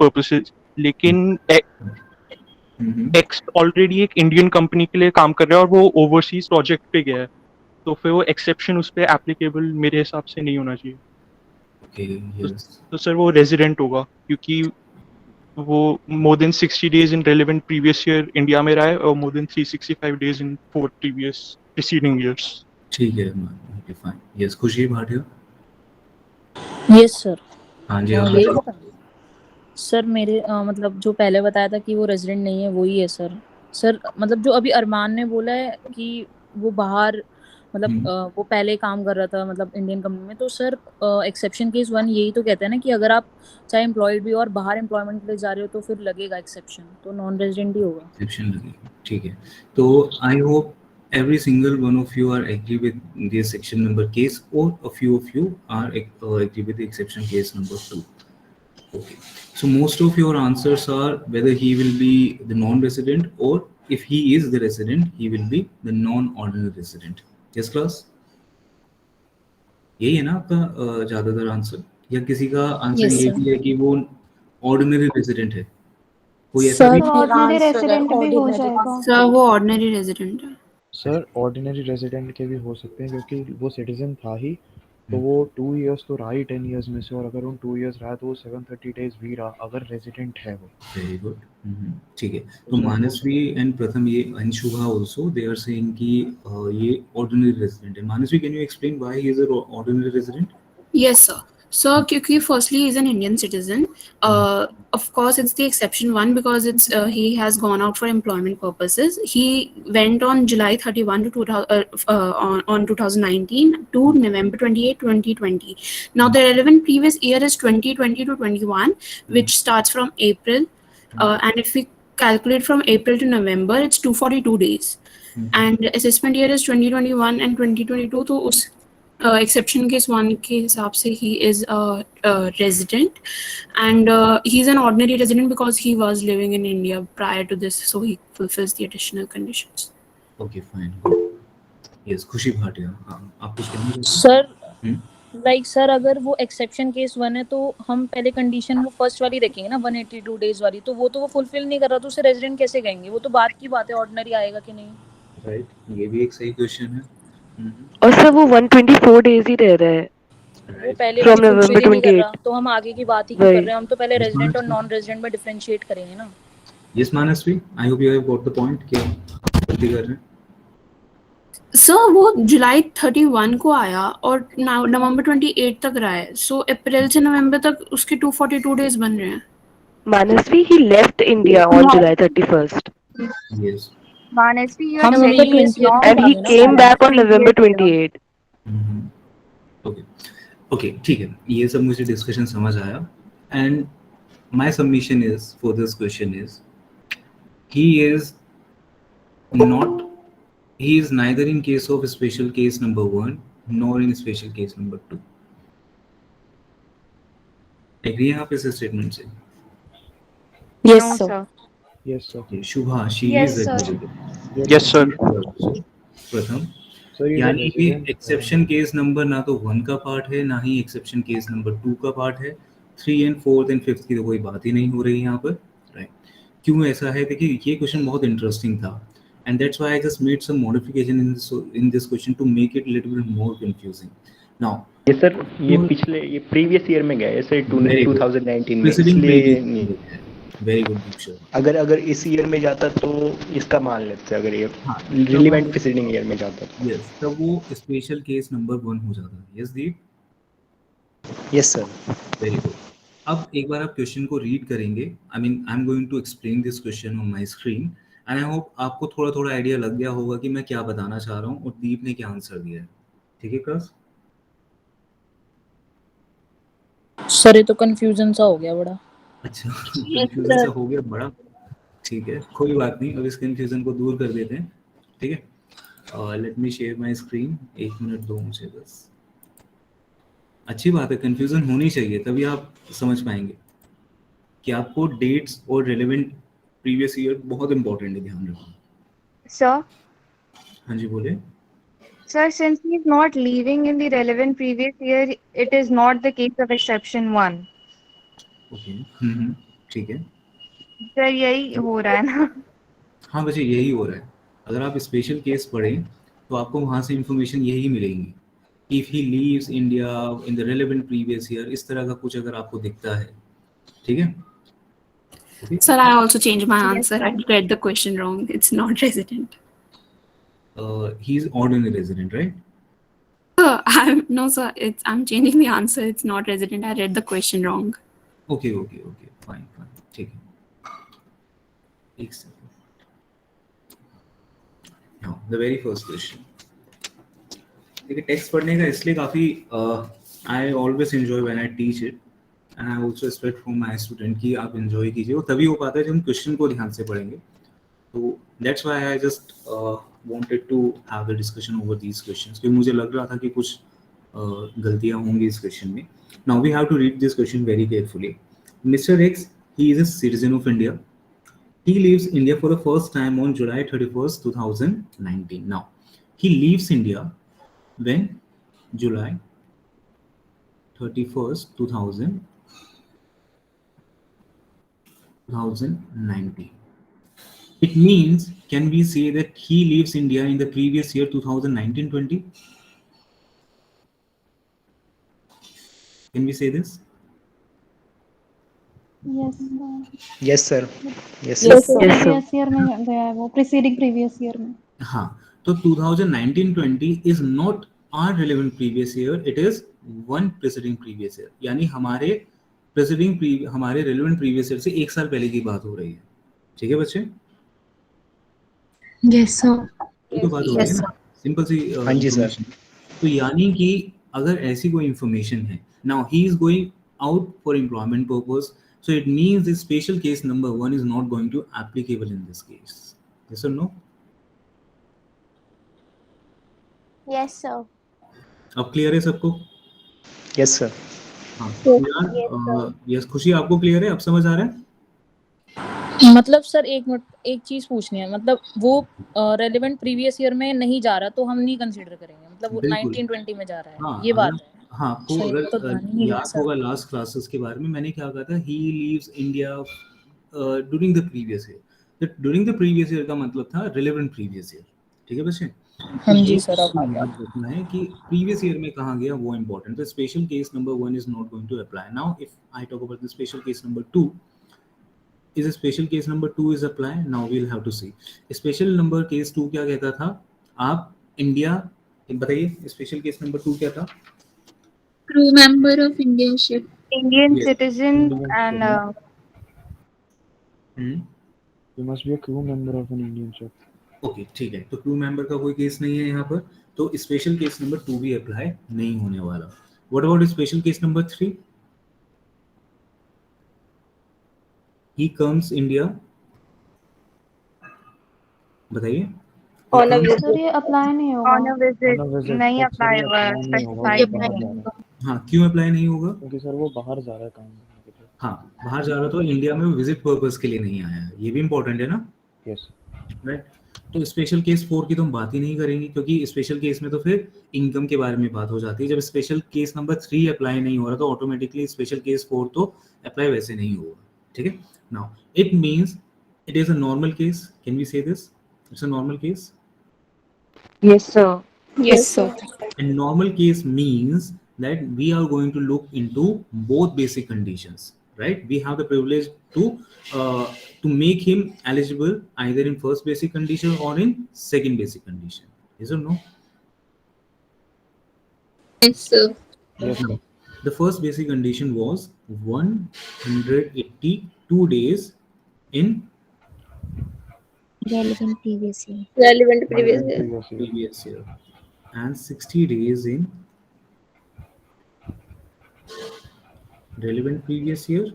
Purposes, लेकिन x already एक Indian company के लिए काम कर रहा है और वो ओवरसीज प्रोजेक्ट पे गया है, तो फिर वो एक्सेप्शन उस पर एप्लीकेबल मेरे हिसाब से नहीं होना चाहिए। तो सर वो रेजिडेंट होगा, क्योंकि वो more than 60 days in relevant previous year India में रहा है और more than 365 days in 4 previous preceding years. ठीक है, ओके फाइन। यस, खुशी भाटिया। Yes sir. हाँ जी, यही बताना सर। मेरे मतलब जो पहले बताया था कि वो रेजिडेंट नहीं है, वही है सर। सर मतलब जो अभी अरमान ने बोला है कि वो बाहर मतलब वो पहले काम कर रहा था मतलब इंडियन कंपनी में, तो सर एक्सेप्शन केस 1 यही तो कहते हैं ना कि अगर आप चाहे एम्प्लॉयड भी हो और बाहर एम्प्लॉयमेंट के लिए जा रहे हो तो फिर लगेगा एक्सेप्शन, तो नॉन रेजिडेंट ही होगा। एक्सेप्शन लगेगा, ठीक है। तो I hope every single one of you are agree with this section number case, or a few of you are agree with the exception case number 2. Okay, so most of your answers are whether he will be the non-resident, or if he is the resident, he will be the non-ordinary resident. Yes class, यही है ना आपका ज्यादातर answer, या किसी का answer ये भी है कि वो ऑर्डिनरी रेजिडेंट है? कोई ऐसा भी? ऑर्डिनरी रेजिडेंट भी हो जाएगा सर, वो ऑर्डिनरी रेजिडेंट है। सर ऑर्डिनरी रेजिडेंट के भी हो सकते हैं, क्योंकि वो सिटीजन था ही, तो वो 2 इयर्स तो रहा ही 10 इयर्स में से, और अगर उन 2 इयर्स रहा तो वो 730 डेज भी रहा अगर रेजिडेंट है वो। वेरी गुड, ठीक है। तो मानसवी एंड प्रथम ये and Shubha also they are saying कि ये ऑर्डिनरी रेजिडेंट है। Manasvi, can you explain why he is a ordinary resident? Yes sir. So, क्योंकि firstly he is an Indian citizen. Of course, it's the exception one because it's he has gone out for employment purposes. He went on July 31 to 2019 to November 28, 2020. Now, the relevant previous year is 2020 to 21, which starts from April. And if we calculate from April to November, it's 242 days. And assessment year is 2021 and 2022. तो उस exception case 1 के हिसाब से he is a resident, and he is an ordinary resident because he was living in India prior to this, so he fulfills the additional conditions. Okay, fine, good. Yes, खुशी भाटिया, आप कुछ कहना चाहते हैं? Sir like sir अगर वो exception case 1 है तो हम पहले कंडीशन वो फर्स्ट वाली रखेंगे ना 182 डेज वाली, तो वो फुलफिल नहीं कर रहा तो उसे रेजिडेंट कैसे कहेंगे? वो तो बात की बात है, ऑर्डिनरी आएगा कि नहीं। राइट, ये भी एक सही क्वेश्चन है। और सर वो 124 डेज ही रह रहा है वो पहले From वाली November fulfill ही नहीं कर 28. रहा, तो हम आगे की बात ही क्यों कर रहे हैं? हम तो पहले रेजिडेंट और नॉन रेजिडेंट में डिफरेंशिएट करेंगे ना। Yes Manasvi, I hope you have got the point. क्या गलती कर रहे हैं? सर वो जुलाई 31 को आया और नवंबर 28 तक रहा है, सो अप्रैल से नवंबर तक उसके 242 डेज बन रहे हैं। Manasvi, he left India on July 31st. Yes. Manasvi, you are हम saying November is 28 wrong. And he came back on November 28. Okay, ठीक है, ये सब मुझे डिस्कशन समझ आया। And my submission is for this question is he is neither in case of special case number 1 nor in special case number 2. Agree हैं आप इस स्टेटमेंट से? Yes, sir. Yes sir. Okay, Shubha, she Yes, is sir. eligible. Yes sir. प्रथम, Sir, he is a यानी कि resident. Exception case number ना तो 1 का पार्ट है ना ही एक्सेप्शन केस नंबर 2 का पार्ट है। 3 एंड 4 एंड 5 की तो कोई बात ही नहीं हो रही यहाँ पर, राइट? क्यों ऐसा है? देखिए, ये क्वेश्चन बहुत इंटरेस्टिंग था, and that's why I just made some modification in this question to make it a little bit more confusing. Now, ये सर ये पिछले ये प्रीवियस ईयर में गया है सर 2019 में, इसलिए वेरी गुड पिक्चर। अगर इस ईयर में जाता तो इसका मान लेते, अगर ये रिलेवेंट प्रीसीडिंग ईयर में जाता तो यस, तब वो स्पेशल केस नंबर 1 हो जाता। Yes Deep? Yes sir. Very good. अब एक बार आप क्वेश्चन को रीड करेंगे। I am going to explain this question on my screen and I hope आपको थोड़ा थोड़ा आइडिया लग गया होगा कि मैं क्या बताना चाह रहा हूँ और दीप ने क्या आंसर दिया है। ठीक है क्लास? सर ये तो कंफ्यूजन सा हो गया बड़ा। अच्छा, कंफ्यूजन सा हो गया बड़ा, ठीक है, कोई बात नहीं, अब इस कंफ्यूजन को दूर कर देते हैं। ठीक है, let me share my screen. 1 minute दो मुझे बस। अच्छी बात है, कंफ्यूजन होनी चाहिए, तभी आप समझ पाएंगे कि आपको डेट्स और रेलेवेंट प्रीवियस ईयर बहुत इंपॉर्टेंट है, ध्यान रखना। Sir, हाँ जी, बोले। sir, since he is not leaving in the relevant previous year, it is not the case of exception 1. Okay, ठीक है, सर यही हो रहा है ना? हाँ बच्चे यही हो रहा है। अगर आप स्पेशल केस पढ़ें तो आपको वहाँ से इंफॉर्मेशन यही मिलेगी। If he leaves India in the relevant previous year, इस तरह का कुछ अगर आपको दिखता है, ठीक है। Okay. Sir, I also changed my Yes, answer. sir. I read the question wrong. It's not resident. He's ordinary resident, right? No, sir. I'm changing the answer. It's not resident. I read the question wrong. Okay, fine, ठीक है। एक second. Now, the very first question. देखिए text पढ़ने का इसलिए काफ़ी I always enjoy when I teach it, and I also expect from my student कि आप एंजॉय कीजिए। वो तभी हो पाता है जब हम क्वेश्चन को ध्यान से पढ़ेंगे। तो that's why I just wanted to have the discussion over these questions, क्योंकि मुझे लग रहा था कि कुछ गलतियां होंगी इस क्वेश्चन में। Now we have to read this question very carefully. Mister X, he is a citizen of India. He leaves India for the first time on July 31st, 2019. Now, he leaves India when? July 31st, 2019. It means, can we say that he leaves India in the previous year, 2019-20? Can we say this? Yes yes sir, yes Yes, sir. sir. Previous year में गया है वो, preceding previous year में। हाँ, तो 2019-20 is not our relevant previous year, it is one preceding previous year, यानी हमारे relevant previous year से एक साल पहले की बात हो रही है। ठीक है बच्चे? Yes, sir. ये तो बात हो रही है ना, सिंपल सी हाँ जी सर। information। तो यानी कि अगर ऐसी कोई इंफॉर्मेशन है, now he is going out for employment purpose, so it means the special case number 1 is not going to applicable in this case. Yes or no? Yes sir. अब clear है सबको? Yes sir. हाँ यार, yes खुशी आपको clear है? अब समझ आ रहा है? मतलब सर एक मिनट, एक चीज पूछनी है। मतलब वो रेलेवेंट प्रीवियस ईयर में नहीं जा रहा तो हम नहीं कंसीडर करेंगे, मतलब वो बिल्कुल। 1920 में जा रहा है, हाँ, ये बात है। हाँ, आपको अच्छा, ये तो अगर ध्यान ही नहीं गया याद सर। होगा लास्ट क्लासेस के बारे में मैंने क्या कहा था, he leaves India during the previous year. तो ड्यूरिंग द प्रीवियस ईयर का मतलब था रिलेवेंट प्रीवियस ईयर। ठीक है बच्चे? हाँ जी सर, अब आ गया। याद रखना है कि प्रीवियस ईयर में कहाँ गया वो इम्पोर्टेंट है। Special case number 1 is not going to apply. Now if I talk about the special case number 2, is a special case number 2 is apply. Now we'll have to see special number case 2 क्या कहता था। आप India बताइए, special case number 2 क्या था? Crew member of Indian ship. Indian Yes. citizen Indian and You must be a crew member of an Indian ship. Okay ठीक है, तो क्रू मेंबर का कोई केस नहीं है यहाँ पर, तो स्पेशल केस नंबर 2 भी अप्लाई नहीं होने वाला। What about special case number 3? He comes India, बताइए। On a visit. सर ये अप्लाई नहीं होगा। on a visit On a visit, नहीं but अप्लाई सर हुआ, ये apply नहीं होगा, स्पेसिफाइड वो बाहर नहीं। जा रहा है। हाँ, क्यों अप्लाई नहीं होगा? क्योंकि सर वो बाहर जा रहा है काम करने के लिए। हाँ, बाहर जा रहा तो इंडिया में विजिट पर्पस के लिए नहीं आया है, ये भी इंपॉर्टेंट है ना, यस। राइट? तो स्पेशल केस 4 की तो हम बात ही नहीं करेंगे, क्योंकि स्पेशल केस में तो फिर इनकम के बारे में बात हो जाती है। जब स्पेशल केस नंबर 3 अप्लाई नहीं हो रहा तो ऑटोमेटिकली स्पेशल केस 4 तो अप्लाई वैसे नहीं होगा। ठीक है? Now it means it is a normal case. Can we say this it's a normal case? Yes, sir. Yes, sir. And normal case means that we are going to look into both basic conditions, right? We have the privilege to make him eligible either in first basic condition or in second basic condition. Yes or no? Yes, sir. Yes, No. The first basic condition was 182 days in relevant previous year. Relevant previous year. previous year. previous year and 60 days in relevant previous year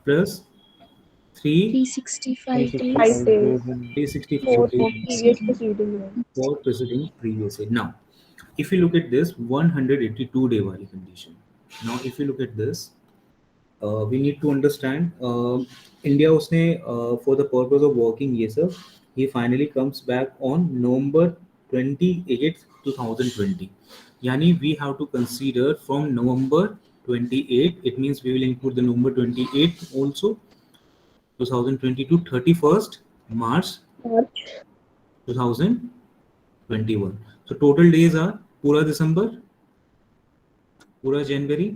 plus 365 5 days। days. 364 For days previous preceding year. for preceding previous year. Now, if you look at this 182 day wali condition, now if you look at this, we need to understand India usne for the purpose of working, yes sir, he finally comes back on November 28th 2020. Yani we have to consider from November 28. It means we will include the number 28 also. 2022 31st March 2021. So total days are पूरा दिसंबर, पूरा जनवरी,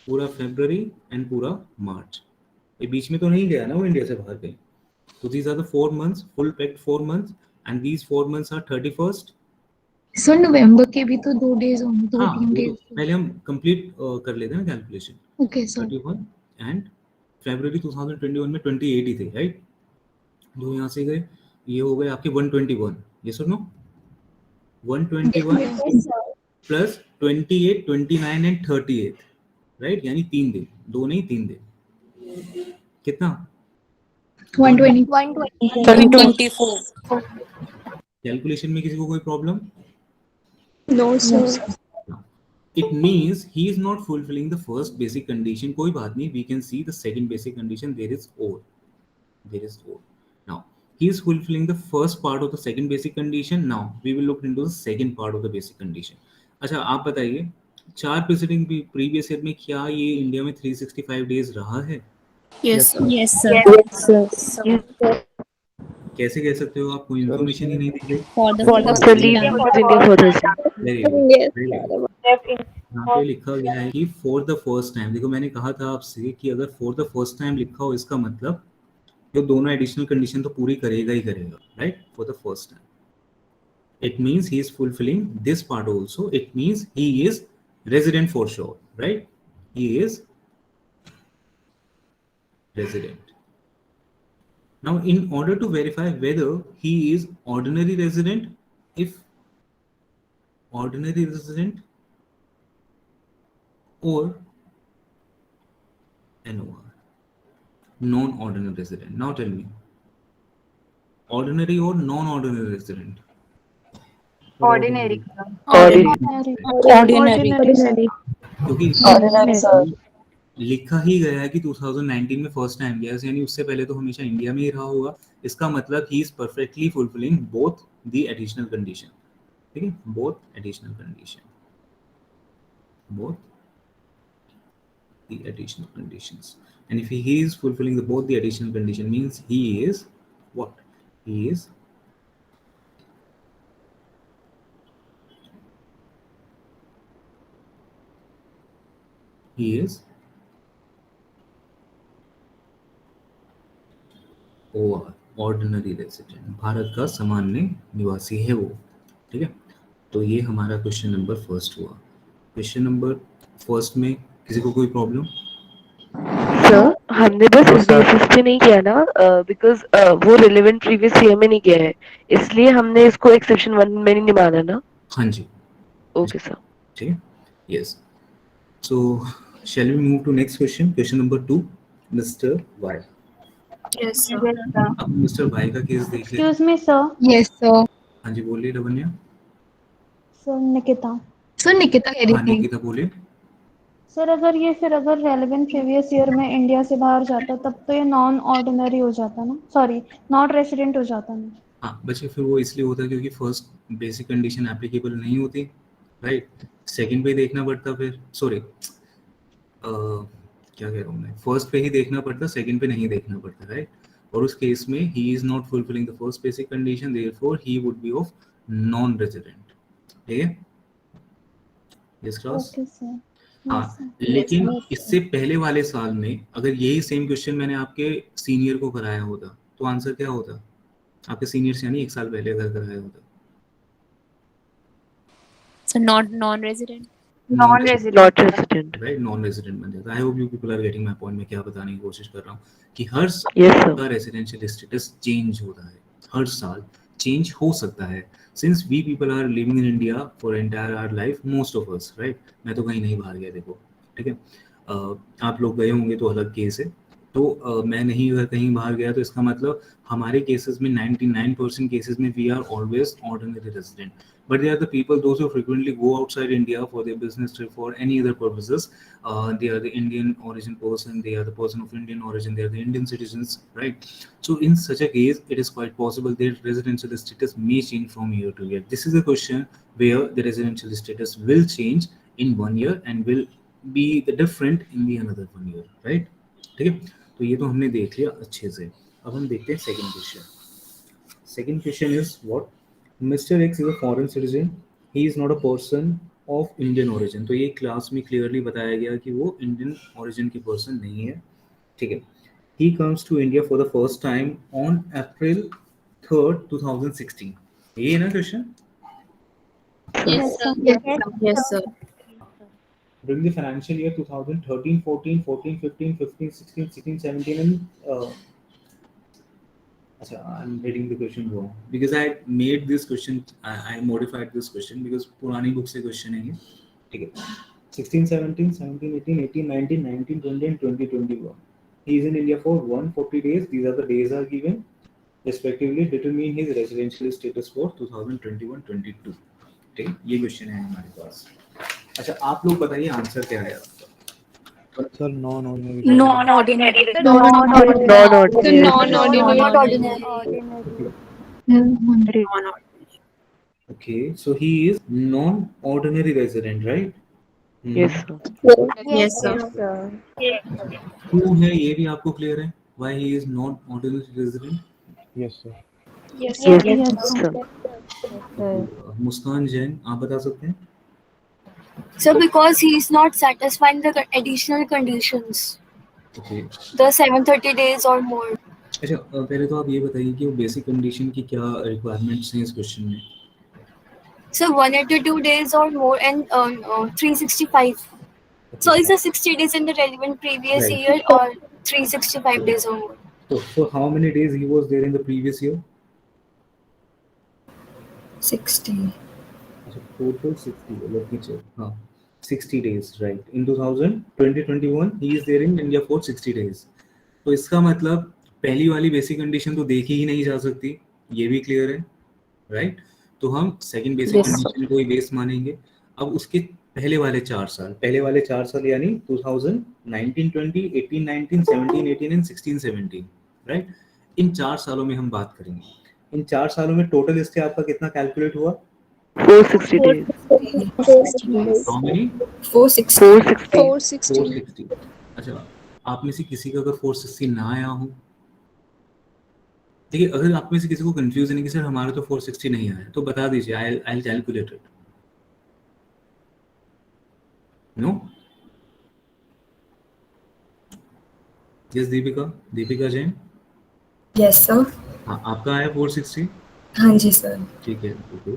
पूरा फरवरी and पूरा मार्च. ये बीच में तो नहीं गया ना वो इंडिया से बाहर कहीं. So these are the 4 months, full packed 4 months, and these 4 months are 31st. Sir नवंबर के भी तो 2 डेज होंगे, 2-3 डेज. पहले हम कंप्लीट कर लेते हैं ना कैलकुलेशन. Okay sir. 31 एंड फरवरी 2021 में 28 ही थे, राइट. जो यहाँ से गए ये हो गए आपके 121. ये सुनो 121 प्लस 28, 29 एंड 38, राइट. यानी 3 दिन, 2 नहीं 3 दिन. कितना? 124. कैलकुलेशन में किसी को कोई problem? No sir. It means he is not fulfilling the first basic condition. कोई बात नहीं, we can see the second basic condition. There is or. Now he is fulfilling the first part of the second basic condition. Now we will look into the second part of the basic condition. अच्छा आप बताइए 4 preceding previous year में क्या ये India में 365 days रहा है? Yes sir. Yes sir. कैसे कह सकते हो आप? कोई इन्फॉर्मेशन ही नहीं दी गई. For the So leaving India for this. Very good. यहाँ पे लिखा गया है कि फॉर द फर्स्ट टाइम. देखो मैंने कहा था आपसे कि अगर फॉर द फर्स्ट टाइम लिखा हो इसका मतलब जो दोनों एडिशनल कंडीशन तो पूरी करेगा ही करेगा, right. For the first time it means he is fulfilling this part also. It means he is resident for sure, right. He is resident. Now in order to verify whether he is ordinary resident, if ordinary resident or NOR, non-ordinary resident. Now tell me, ordinary or non-ordinary resident? Ordinary. क्योंकि लिखा ही गया है कि 2019 में first time गया, यानी उससे पहले तो हमेशा इंडिया में ही रहा होगा. इसका मतलब he is perfectly fulfilling both the additional condition. ठीक है, both additional condition, both the additional conditions. And if he is fulfilling both the additional condition, means he is what? He is OR, ordinary resident. Bharat का सामान्य निवासी है वो. ठीक है, तो ये हमारा क्वेश्चन नंबर फर्स्ट हुआ. क्वेश्चन नंबर फर्स्ट में किसी को कोई प्रॉब्लम? सर हमने बस इस बेसिस पे नहीं किया ना, बिकॉज वो रिलेवेंट प्रीवियस ईयर में नहीं किया है, इसलिए हमने इसको एक्सेप्शन 1 में नहीं माना ना. हाँ जी. Okay sir. ठीक है. Yes. So shall we move to next question? Question number 2, Mr. Y. Yes sir. अब मिस्टर वाई का केस देख ले. Excuse me, sir. Yes sir. हाँ जी बोलिए Lavanya. Sir, Nikita. Sir Nikita कह हाँ रही थी. निकिता बोलिए. सर अगर रेलेवेंट प्रीवियस ईयर में इंडिया से बाहर जाता तब तो ये नॉन ऑर्डिनरी हो जाता ना, सॉरी नॉट रेसिडेंट हो जाता ना. हाँ बच्चे फिर वो इसलिए होता है क्योंकि फर्स्ट बेसिक कंडीशन एप्लीकेबल नहीं होती, राइट. सेकंड पे देखना पड़ता, फिर सॉरी क्या कह रहा हूँ मैं, फर्स्ट पे ही देखना पड़ता, सेकंड पे नहीं देखना पड़ता, राइट. और उस केस में he is not fulfilling the first basic condition, therefore he would be of non resident. ठीक है. Yes class. Okay sir. हाँ, लेकिन इससे पहले वाले साल में अगर यही सेम क्वेश्चन मैंने आपके सीनियर को कराया होता तो आंसर क्या होता? आपके सीनियर से यानी 1 साल पहले अगर कराया होता. So not non-resident. Non-resident. Right, non resident बन जाता. I hope you people are getting my point. मैं क्या बताने की कोशिश कर रहा हूँ कि हर Yes sir. साल का रेजिडेंशियल स्टेटस चेंज होता है, हर साल चेंज हो सकता है. Since we people are living in India for entire our life, most of us, right. मैं तो कहीं नहीं बाहर गया, देखो. ठीक है, आप लोग गए होंगे तो अलग केस है. तो मैं नहीं अगर कहीं बाहर गया तो इसका मतलब हमारे केसेस में 99% केसेस में we are always ordinary resident. But they are the people, those who frequently go outside India for their business trip, for any other purposes. They are the Indian origin person, they are the person of Indian origin, they are the Indian citizens, right? So in such a case, it is quite possible their residential status may change from year to year. This is a question where the residential status will change in 1 year and will be the different in the another 1 year, right? ठीक है, तो ये तो हमने देख लिया अच्छे से. अब हम देखते हैं second question. Second question is what? Mr. X is a foreign citizen. He is not a person of Indian origin. तो ये क्लास में क्लियरली बताया गया कि वो इंडियन origin की पर्सन नहीं है. ठीक है. He comes to India for the first time on April 3rd, 2016. ये है ना question? Yes, sir. Yes, sir. During the financial year 2013, 14, 14, 15, 15, 16, 16, 17 and I'm reading the question wrong because I made this question, I modified this question because पुरानी book से question है ये. ठीक है. 16, 17, 17, 18, 18, 19, 19, 20 and 20, 21. He is in India for 140 days. These are the days are given respectively. Determine his residential status for 2021-22. ठीक है, ये question है हमारे पास. अच्छा, आप लोग बताइए आंसर क्या है आपका? Sir non ordinary. Non-ordinary. Okay, so he is non-ordinary resident, right? Yes, sir. Yes, sir. क्यों है ये भी आपको क्लियर है? Why he is non-ordinary resident? Yes sir. Yes, sir. मुस्कान जैन, आप बता सकते हैं? So because he is not satisfying the additional conditions, Okay. the 730 days or more. अच्छा, पहले तो आप ये बताइए कि वो बेसिक कंडीशन की क्या रिक्वायरमेंट्स हैं इस क्वेश्चन में? So 182 days or more and 365. So is the 60 days in the relevant previous Right. year or 365 days or more? So how many days he was there in the previous year? 60. Total 60. Let me check. हाँ, 60 days, right? In 2021, he is there in India for 60 days. तो इसका मतलब पहली वाली basic condition तो देखी ही नहीं जा सकती, ये भी क्लियर है, राइट? तो हम सेकंड बेसिक कंडीशन को ही बेस मानेंगे. अब उसके पहले वाले 4 साल यानी 2019, 20, 18, 19, 17, 18 एंड 16, 17, राइट? इन 4 सालों में हम बात करेंगे. इन 4 सालों में टोटल स्टे आपका कितना कैलकुलेट हुआ? 460 days. How many? 460. अच्छा, आप में से किसी का अगर 460 ना आया हो, देखिए, अगर आप में से किसी को कंफ्यूजन है कि सर हमारा तो 460 नहीं आया, तो बता दीजिए, I will calculate it. No? Yes, Deepika Jain. Yes, sir. हाँ, आपका आया 460. हाँ जी सर. ठीक है, ओके.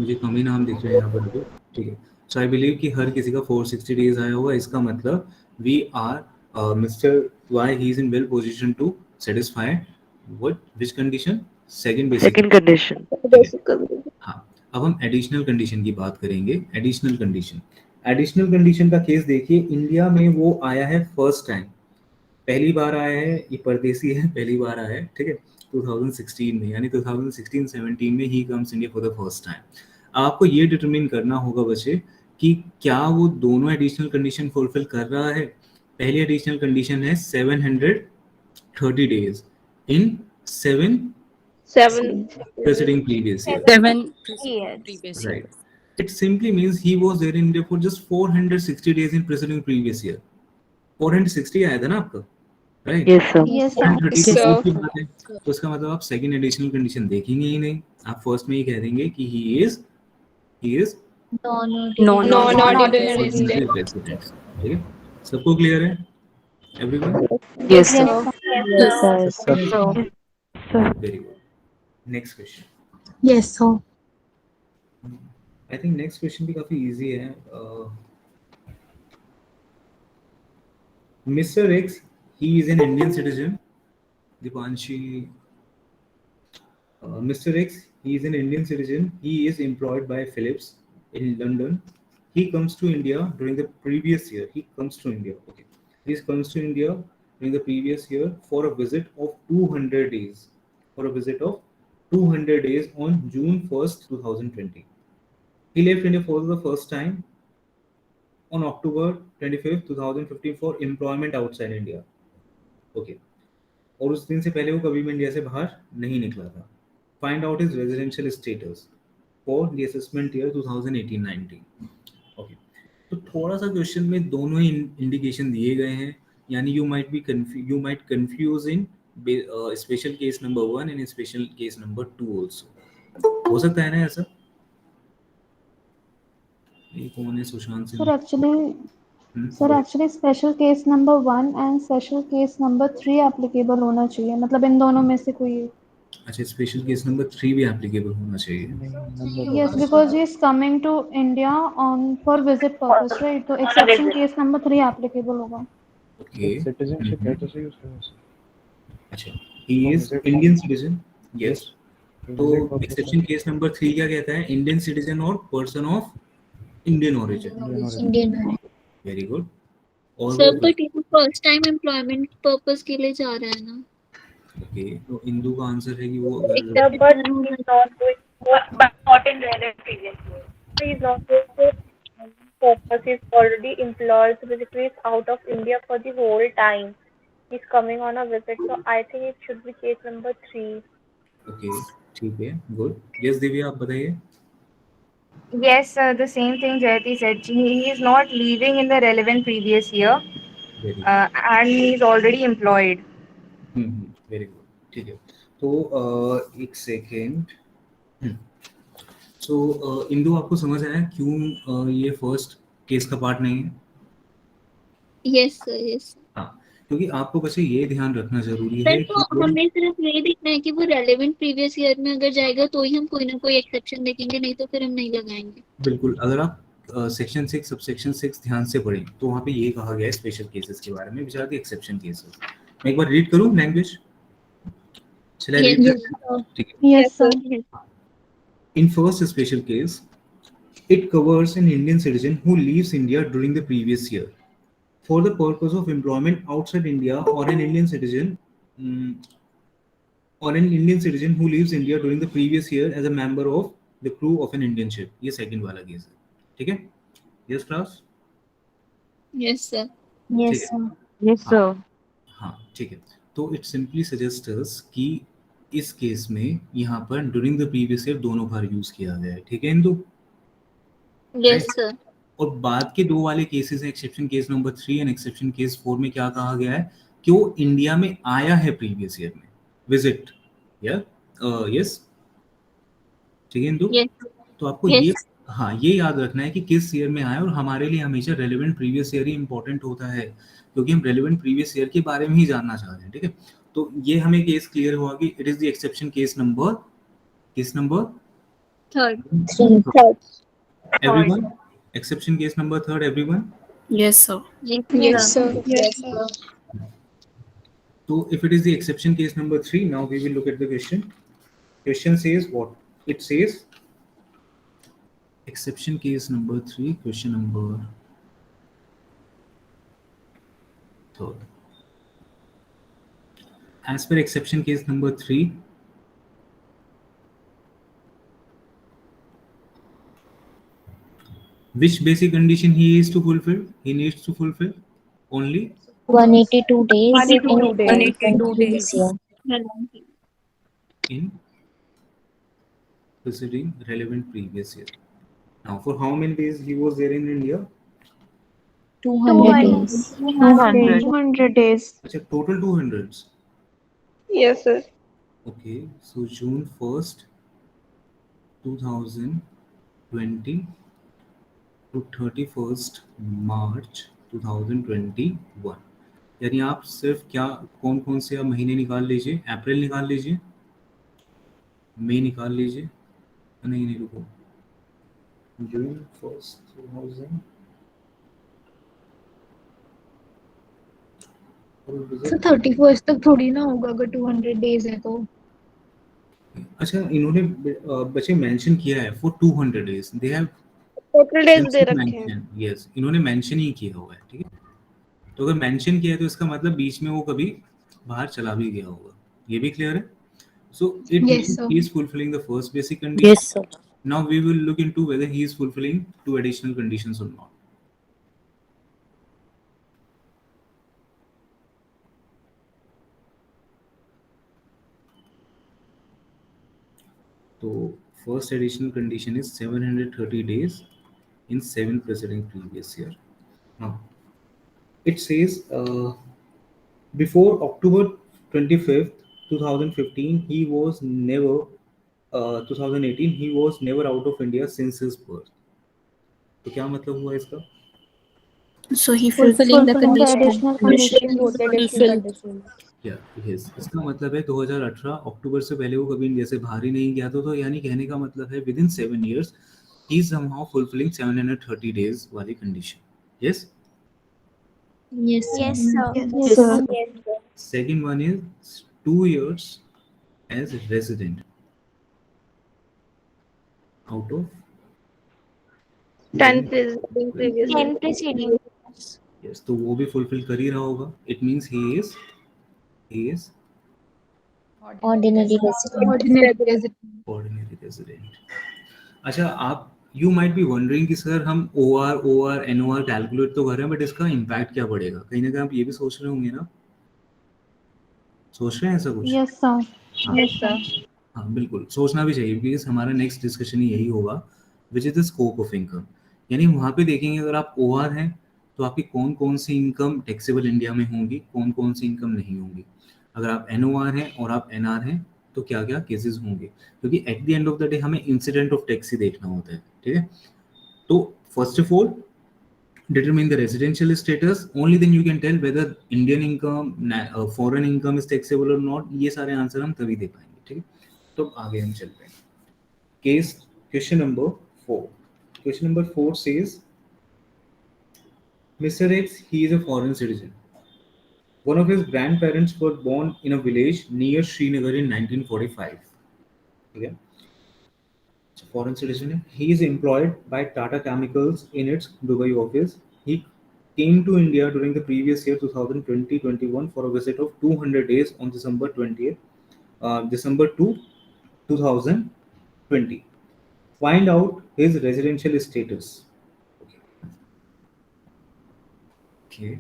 मुझे कम ही नाम दिख रहे हैं यहाँ पर भी. ठीक है. सो आई बिलीव कि हर किसी का 460 डेज आया होगा. इसका मतलब we are mister Y he is in well position to satisfy which condition? Second condition. हाँ, अब हम एडिशनल कंडीशन की बात करेंगे. एडिशनल कंडीशन का केस देखिए. इंडिया में वो आया है फर्स्ट टाइम, पहली बार आया है. ये परदेसी है, पहली बार आया है. ठीक है, 2016 में, यानी 2016-17 में he comes India for the first time. आपको ये डिटरमिन करना होगा बच्चे कि क्या वो दोनों एडिशनल कंडीशन फुलफिल कर रहा है. पहली एडिशनल कंडीशन है 730 days in 7 preceding previous year. 7 previous year. Right. It simply means he was there in India for just 460 days in preceding previous year. 460 आया था ना आपका, right? Yes, sir. Yes, sir. 430 तो की बात है. तो इसका मतलब आप सेकंड एडिशनल कंडीशन देखेंगे ही नहीं. आप फर्स्ट में ही कह देंगे कि he is Non-ordinary resident. ठीक है, सबको क्लियर है? Everyone? Yes, sir. Yes, sir. Very good. Next question. Yes, sir. I think next question भी काफी easy है. Mr. X, he is an Indian citizen. Dipanshi. Mr. X, he is an Indian citizen. He is employed by Philips in London. He comes to India during the previous year. He comes to India. Okay. He comes to India during the previous year for a visit of 200 days. On June 1st, 2020. He left India for the first time on October 25th, 2015 for employment outside India. Okay. और उस दिन से पहले वो कभी भी India से बाहर नहीं निकला था. Find out his residential status for the assessment year 2018-19. Okay. तो थोड़ा सा क्वेश्चन में दोनों ही इंडिकेशन दिए गए हैं, यानी you might confuse in special case number 1 and special case number 2 also. हो सकता है ना ऐसा? ये कौन है? Sushant Singh. Sir actually special case number 1 and special case number 3 applicable होना चाहिए, मतलब इन दोनों में से कोई एक। अच्छा, स्पेशल केस नंबर 3 भी एप्लीकेबल होना चाहिए। Yes, because he is coming to India on for visit purpose, right? तो exception case number 3 applicable होगा। ओके, सिटीजनशिप है तो सही उसके पास। अच्छा, he is Indian citizen, yes. तो एक्सेप्शन केस नंबर 3 क्या कहता है? इंडियन सिटीजन और person of Indian origin. Indian very good. और सर, बट ये फर्स्ट टाइम एम्प्लॉयमेंट पर्पस के लिए जा रहा है ना। ओके, तो इंदू का आंसर है कि वो but he's not going, but not in relevant previous year. So he's not going for purpose. He's already employed, so basically he's out of India for the whole time. He's coming on a visit, so I think it should be case number 3. Okay, ठीक है, good. Yes Divya, आप बताइए। Yes, the same thing Jayati said. He is not leaving in the relevant previous year, very and he is already employed. Very good, ठीक है। तो एक second. सो इंदू, आपको समझ आया क्यों ये फर्स्ट केस का पार्ट नहीं है? Yes sir, yes. हाँ, क्योंकि आपको बस ये ध्यान रखना जरूरी सर है तो कि हमें सिर्फ ये देखना है कि वो रेलेवेंट प्रीवियस ईयर में अगर जाएगा तो ही हम कोई ना कोई एक्सेप्शन देखेंगे, नहीं तो फिर हम नहीं लगाएंगे। बिल्कुल, अगर आप सेक्शन 6 सबसेक्शन 6 ध्यान से पढ़ें तो वहाँ पे ये कहा गया है स्पेशल केसेस के बारे में, which are the exception cases. मैं एक बार रीड करूँ लैंग्वेज? चलिए रीड करते हैं, ठीक है। Yes, sir. In first special case, it covers an Indian citizen who leaves India during the previous year for the purpose of employment outside India, or an Indian citizen who leaves India during the previous year as a member of the crew of an Indian ship। ये second वाला case है, ठीक है? Yes class? Yes sir. Yes, sir. Yes, sir. हाँ, ठीक है। तो it simply suggest us कि इस केस में यहाँ पर ड्यूरिंग द प्रीवियस ईयर दोनों बार यूज किया गया है, ठीक है इंदु? Yes sir. और बाद के दो वाले केसेस हैं, exception case number 3 and exception case 4 में क्या कहा गया है कि वो इंडिया में आया है प्रीवियस ईयर में, विजिट, या यस, ठीक है इंदु? तो आपको ये ये याद रखना है कि किस ईयर में आया, और हमारे लिए हमेशा रेलेवेंट प्रीवियस ईयर ही इंपॉर्टेंट होता है, क्योंकि हम रेलेवेंट प्रीवियस ईयर के बारे में ही जानना चाह रहे हैं, ठीक है? तो ये हमें केस क्लियर हुआ कि it is the exception case number third. Everyone, exception case number 3 everyone? Yes, sir. Yes sir. Yes, sir. So if it is the exception case number 3, now we will look at the question. Question says what? It says exception case number 3, question number 3. As per exception case number 3, which basic condition he is to fulfill? He needs to fulfill only 182 days 182 days. in preceding relevant previous year. Now, for how many days he was there in India? 200 days। 200 days. Achha, total 200s. Yes, sir. Okay, so June 1st, 2020 to 31st March 2021। यानी आप सिर्फ क्या कौन कौन से आप महीने निकाल लीजिए? अप्रैल निकाल लीजिए, मई निकाल लीजिए, नहीं रुको, जून 1st 2000। तो 31st तक थोड़ी ना होगा अगर 200 डेज है तो। अच्छा, इन्होंने बच्चे मेंशन किया है for 200 days, they have total days दे रखे हैं। यस, इन्होंने मेंशन ही किया हुआ है, ठीक है? तो अगर मेंशन किया है तो इसका मतलब बीच में वो कभी बाहर चला भी गया होगा, ये भी क्लियर है? So it means he is fulfilling the first basic condition. Yes, sir. Now we will look into whether he is fulfilling 2 additional conditions or not. So first additional condition is 730 days in 7 preceding previous year. Now, it says before October 25th, 2015, he was never 2018, he was never out of India since his birth. तो क्या मतलब हुआ इसका? So he fulfilling the fulfilling the condition. additional condition. Total additional Fulfill. condition. yes. इसका मतलब है 2018 अक्टूबर से पहले वो कभी इंडिया से बाहर ही नहीं गया था, तो यानी कहने का मतलब है within 7 years he is somehow fulfilling 730 days वाली condition. Yes. Yes, sir. Yes, sir. Yes, sir. Yes, sir. Second one is 2 years as resident out of 10 previous. 10 preceding. yes, तो वो भी fulfill कर ही रहा होगा. It means he is Ordinary resident. ordinary resident. अच्छा, आप you might be wondering कि sir हम OR, NOR कैलकुलेट तो कर रहे हैं, बट इसका इम्पैक्ट क्या पड़ेगा? कहीं ना कहीं आप ये भी सोच रहे होंगे ना, सोच रहे हैं ऐसा कुछ? Yes, sir. Yes, sir. हाँ, बिल्कुल सोचना भी चाहिए, बिकॉज हमारा नेक्स्ट डिस्कशन यही होगा, विच is the scope of income. यानी वहाँ पे देखेंगे अगर आप OR हैं तो आपकी कौन कौन सी इनकम टैक्सेबल इंडिया में होंगी, कौन कौन सी इनकम नहीं होंगी. अगर आप NOR हैं और आप NR हैं तो क्या क्या केसेस होंगे, क्योंकि at the end of the day हमें इंसिडेंट ऑफ टैक्स ही देखना होता है. ठीक है, तो first of all determine the residential status, only then you can tell whether Indian income, foreign income is taxable or not. ये सारे आंसर हम तभी दे पाएंगे. ठीक है, तो आगे हम चलते हैं. Case question number 4. Question number 4 says Mr. X, he is a foreign citizen. One of his grandparents were born in a village near Srinagar in 1945. Okay, foreign citizen. He is employed by Tata Chemicals in its Dubai office. He came to India during the previous year 2020-21 for a visit of 200 days on December 2, 2020. Find out his residential status. Okay.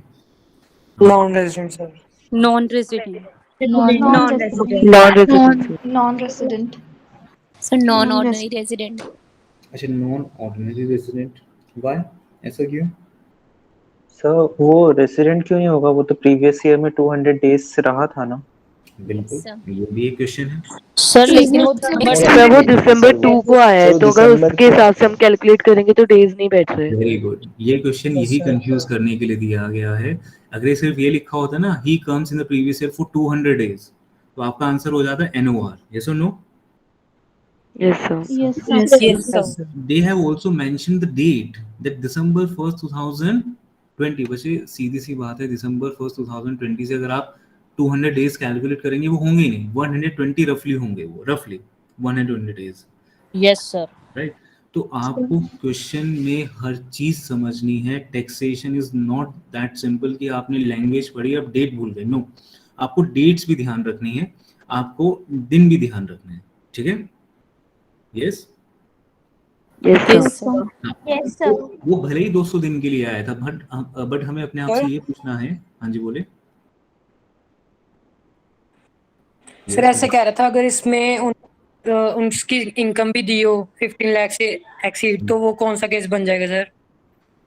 Non-resident, sir. Non-resident. Non-resident. Non-resident. So non-ordinary resident. अच्छा, non ordinary resident. Why, ऐसा क्यों? Sir वो resident क्यों नहीं होगा, वो तो previous year में 200 डेज से रहा था ना. बिल्कुल, ये भी एक क्वेश्चन है सर. लेकिन वो सर वो दिसंबर 2 को आया है, तो अगर उसके हिसाब से हम कैलकुलेट करेंगे तो डेज नहीं बैठ रहे. Very good. ये क्वेश्चन यही कंफ्यूज करने के लिए दिया गया है. अगर सिर्फ ये लिखा होता ना, he comes in the previous year for 200 days, तो आपका आंसर हो जाता है NOR. यस और no? Yes, sir. Yes, sir. yes, sir. They have also mentioned the date that December 1st 2020. बच्चे सीधी सी बात है, December 1st 2020 से अगर आप 200 डेज कैलकुलेट करेंगे वो होंगे ही नहीं, 120 रफली होंगे, वो रफली 120 डेज. Yes, sir. राइट. तो आपको क्वेश्चन में हर चीज समझनी है. Taxation is not that simple कि आपने लैंग्वेज पढ़ी अब डेट भूल गए. नो, आपको डेट्स भी ध्यान रखनी है, आपको दिन भी ध्यान रखना है. ठीक है? Yes. Yes, sir. Yes, sir. वो भले ही 200 दिन के लिए आया था, बट हमें अपने आप से ये पूछना है. हाँ जी, बोले. सर ऐसे कह रहा था, अगर इसमें उनकी इनकम भी दी हो 15 लाख से एक्सीड, तो वो कौन सा केस बन जाएगा सर?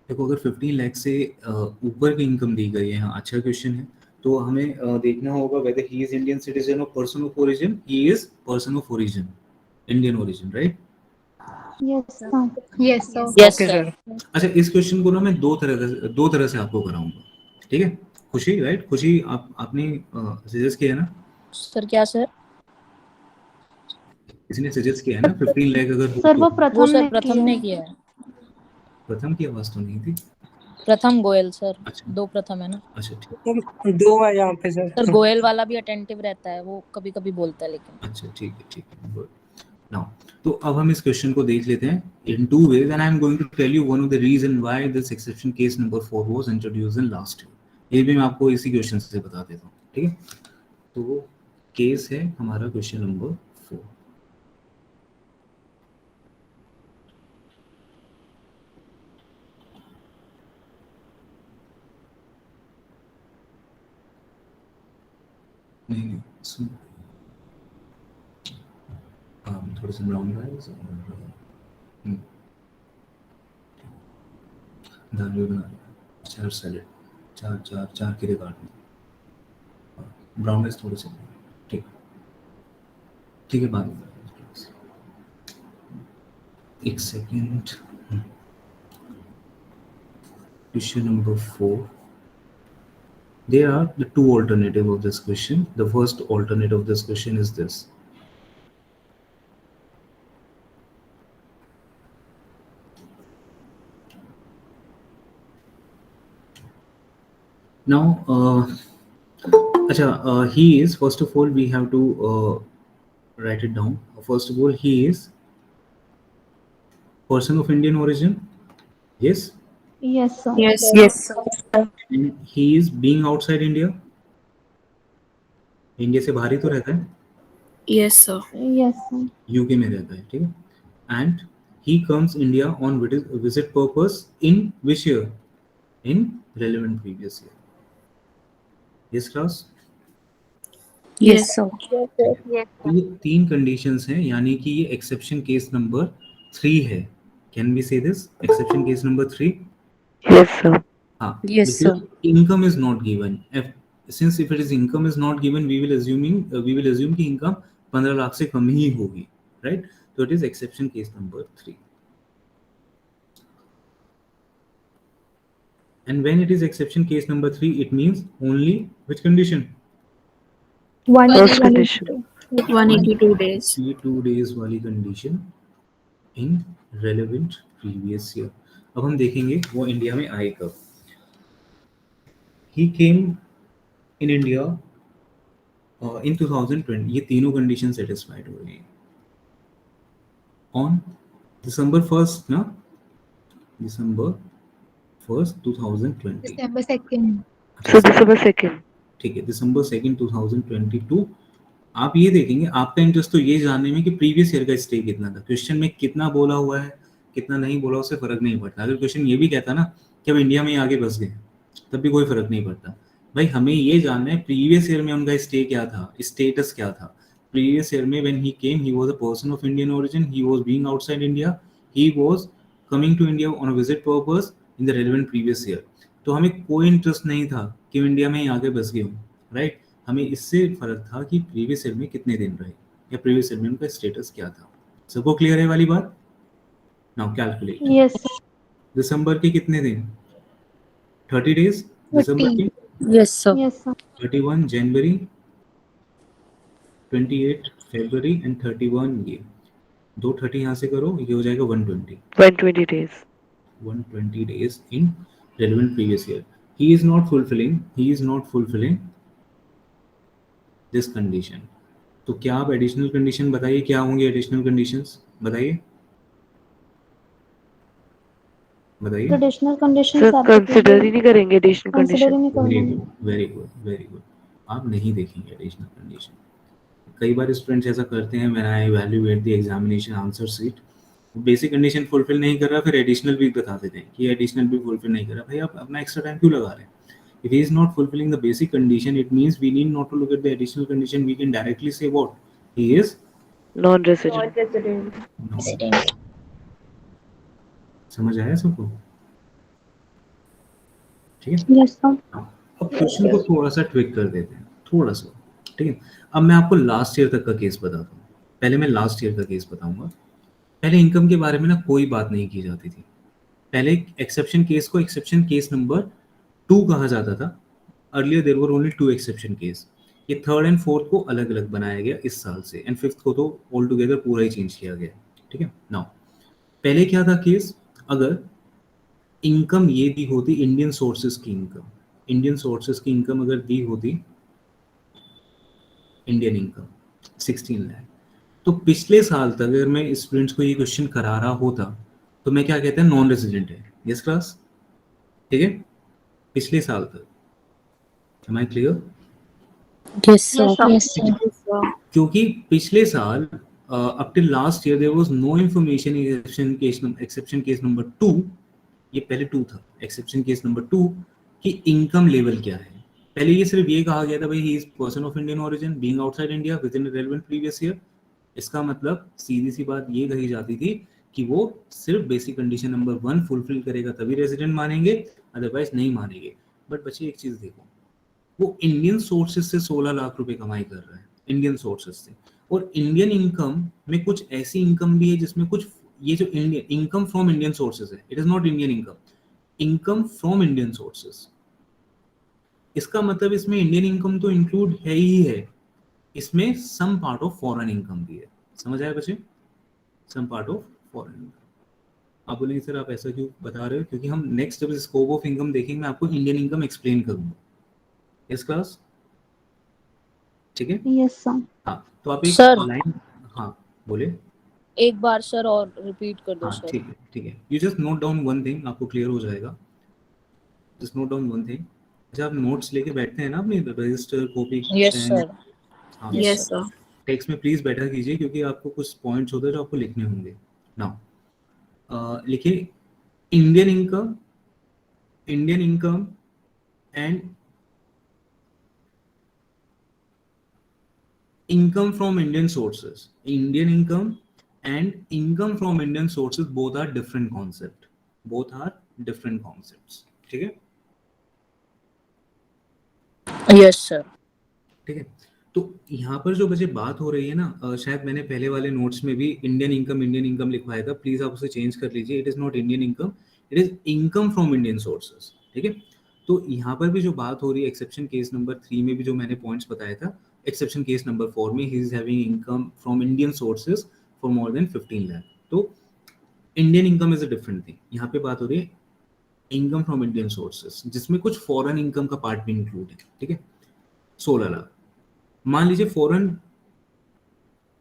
देखो, अगर 15 लाख से ऊपर की इनकम दी गई है, हाँ अच्छा क्वेश्चन है, तो हमें देखना होगा whether he is Indian citizen or person of origin. He is person of origin, Indian origin, right? Yes, sir. Yes, sir. Yes, Okay, sir. अच्छा, इस क्वेश्चन को ना मैं दो तरह से आपको कराऊंगा. ठीक है? खुशी, राइट? खुशी, आपने सजेस्ट किया ना? सर क्या सर? किसी ने सजेस्ट किया है ना 15 लाख अगर हो सर वो तो? प्रथम ने किया है. प्रथम की आवाज तो नहीं थी. प्रथम गोयल सर. अच्छा. 2 प्रथम है ना. अच्छा, ठीक. 2 है यहाँ पे सर. सर गोयल वाला भी अटेंटिव रहता है, वो कभी कभी बोलता है लेकिन. अच्छा, ठीक है. गुड. नाउ, तो अब हम इस क्वेश्चन को देख लेते हैं in two ways, and I am going to tell you one of the reason why this exception case number 4 was introduced in last year. ये भी मैं आपको इसी क्वेश्चन से बता देता हूँ. ठीक है? तो केस है हमारा क्वेश्चन नंबर 4. नहीं सुन, थोड़ा सा ब्राउन राइस और दाल भी बना रहे हैं, 4 सैलेड, 4 के काट में, ब्राउन राइस थोड़े से, ठीक है बाद में, एक second. Question number 4. There are the two alternative of this question. The first alternative of this question is this. Now, he is, first of all, we have to write it down. First of all, he is person of Indian origin. Yes. Yes, sir. Yes. sir. And he is being outside India. India से बाहर ही तो रहता है. Yes, sir. Yes, sir. UK में रहता है, ठीक है. And he comes India on visit purpose in which year? In relevant previous year. Yes, class. Yes, sir. Yes. ये 3 कंडीशंस हैं, यानी कि ये एक्सेप्शन केस नंबर 3 है. Can we say this? Exception case number 3. Yes, sir. हाँ. Yes, sir. Income is not given. Since if it is income is not given, we will assume कि income 15 lakh से कम ही होगी, right? So it is exception case number 3. And when it is exception case number 3, it means only which condition? First condition. 182 days. 2 days वाली condition in relevant previous year. अब हम देखेंगे वो India में आए कब. He came in India in 2020. ये तीनों कंडीशन सेटिस्फाइड हो रही है. On December 1st ना, December 1st 2020. December 2nd. So December 2nd. ठीक है, December 2nd 2022. आप ये देखेंगे, आपका इंटरेस्ट तो ये जानने में कि प्रीवियस ईयर का स्टे कितना था. क्वेश्चन में कितना बोला हुआ है, कितना नहीं बोला, उससे फर्क नहीं पड़ता. अगर क्वेश्चन ये भी कहता ना कि अब इंडिया में ही आगे बस गए, तब भी कोई फर्क नहीं पड़ता. भाई हमें ये जानना है प्रीवियस ईयर में उनका स्टे क्या था, स्टेटस क्या था. प्रीवियस ईयर में when he came, he was a person of Indian origin, he was being outside India, he was coming to India on a visit purpose in the relevant previous year. तो हमें कोई interest नहीं था कि India में ही आगे बस गए हूँ, राइट. हमें इससे फर्क था कि प्रीवियस ईयर में कितने दिन रहे या प्रीवियस ईयर में उनका स्टेटस क्या था. सबको क्लियर है वाली बात? Now calculate. Yes, sir. दिसंबर के कितने दिन? 30 डेज. दिसंबर के Yes, sir. Yes, sir. 31 January, 28 February and 31 ये 230 यहाँ से करो, ये हो जाएगा 120. 120 days. 120 days in relevant previous year. He is not fulfilling this condition. तो क्या आप एडिशनल कंडीशन बताइए, क्या होंगे एडिशनल कंडीशंस? बताइए. Traditional conditions Sir, are consider ही नहीं करेंगे additional consider condition. नहीं करेंगे. Very good. आप नहीं देखेंगे एडिशनल कंडीशन. कई बार स्टूडेंट्स ऐसा करते हैं, when I evaluate the examination answer sheet, basic condition fulfil नहीं कर रहा, फिर एडिशनल भी बता देते हैं कि एडिशनल भी फुलफिल नहीं कर रहा. भाई आप अपना एक्स्ट्रा टाइम क्यों लगा रहे हैं? If he is not fulfilling the basic condition, it means we need not to look at the additional condition. We can directly say what? He is Non-resident. non-resident. समझ आया सबको? ठीक है. Yes, sir. अब क्वेश्चन को थोड़ा सा tweak कर देते हैं, थोड़ा सा. ठीक है. अब मैं आपको लास्ट ईयर तक का केस बताता हूँ. पहले मैं लास्ट ईयर का केस बताऊंगा. पहले इनकम के बारे में ना कोई बात नहीं की जाती थी. पहले एक्सेप्शन केस को एक्सेप्शन केस नंबर 2 कहा जाता था. Earlier there were only 2 exception case. ये 3rd एंड 4th को अलग अलग बनाया गया इस साल से, एंड 5th को तो ऑल टुगेदर पूरा ही चेंज किया गया. ठीक है. नाउ पहले क्या था केस, अगर इनकम ये दी होती इंडियन सोर्सेज की इनकम अगर दी होती इंडियन इनकम 16 लाख, तो पिछले साल तक अगर मैं स्टूडेंट्स को ये क्वेश्चन करा रहा होता तो मैं क्या कहते हैं, नॉन रेजिडेंट है. Yes class. ठीक है. पिछले साल तक. Am I clear? Yes, sir. क्योंकि पिछले साल up till last year there was no information in exception case number 2. ये पहले 2 था. exception case number 2 कि इनकम लेवल क्या है. पहले ये सिर्फ ये कहा गया था भाई he is person of Indian origin being outside India within a relevant previous year. इसका मतलब सीधी सी बात ये कही जाती थी कि वो सिर्फ बेसिक कंडीशन नंबर 1 फुलफिल करेगा तभी रेजिडेंट मानेंगे, अदरवाइज नहीं मानेंगे। बट बच्चे एक चीज देखो, वो इंडियन सोर्सेज से 16 लाख रुपए कमाई कर रहा है, इंडियन सोर्सेज से। और इंडियन इनकम में कुछ ऐसी इनकम भी है जिसमें कुछ, ये जो Indian income from Indian sources है, it is not Indian income, income from Indian sources. इसका मतलब इसमें इंडियन इनकम तो इंक्लूड है ही है, इसमें some part of foreign income भी है। समझ आया बच्चे? Some part of foreign income. आप बोलेंगे सर आप ऐसा क्यों बता रहे हो? क्योंकि हम नेक्स्ट जब स्कोप ऑफ इनकम देखेंगे मैं आपको इंडियन इनकम एक्सप्लेन करूंगा। यस क्लास, ठीक है? Yes sir. हाँ, तो आप एक सर। लाइन, हाँ बोले। एक बार सर और रिपीट कर दो हाँ सर। ठीक है, ठीक है। You just note down one thing, आपको क्लियर हो जाएगा। Just note down one thing. जब आप नोट्स लेके बैठते हैं ना अपनी register copy yes pen, sir. हाँ Yes, sir. टेक्स्ट में प्लीज बैठा कीजिए क्योंकि आपको कुछ पॉइंट्स होते हैं जो आपको लिखने होंगे। नाउ लिखिए Indian income, Indian income and income from Indian sources. Indian income and income from Indian sources both are different concept. Both are different concepts. ठीक है? Yes sir. ठीक है। तो यहाँ पर जो बच्चे बात हो रही है ना, शायद मैंने पहले वाले नोट्स में भी इंडियन इनकम लिखवाया था, प्लीज आप उसे चेंज कर लीजिए। It is not Indian income, it is income from Indian sources. ठीक है? तो यहाँ पर भी जो बात हो रही है एक्सेप्शन केस नंबर 3 में भी जो मैंने पॉइंट्स बताया था, एक्सेप्शन केस नंबर 4 में he is having income from Indian sources for more than 15 lakh. तो Indian income is a different thing. यहाँ पे बात हो रही है इनकम फ्रॉम इंडियन सोर्सेज जिसमें कुछ फॉरेन इनकम का पार्ट भी इंक्लूड है। ठीक है? 16 लाख मान लीजिए फॉरेन,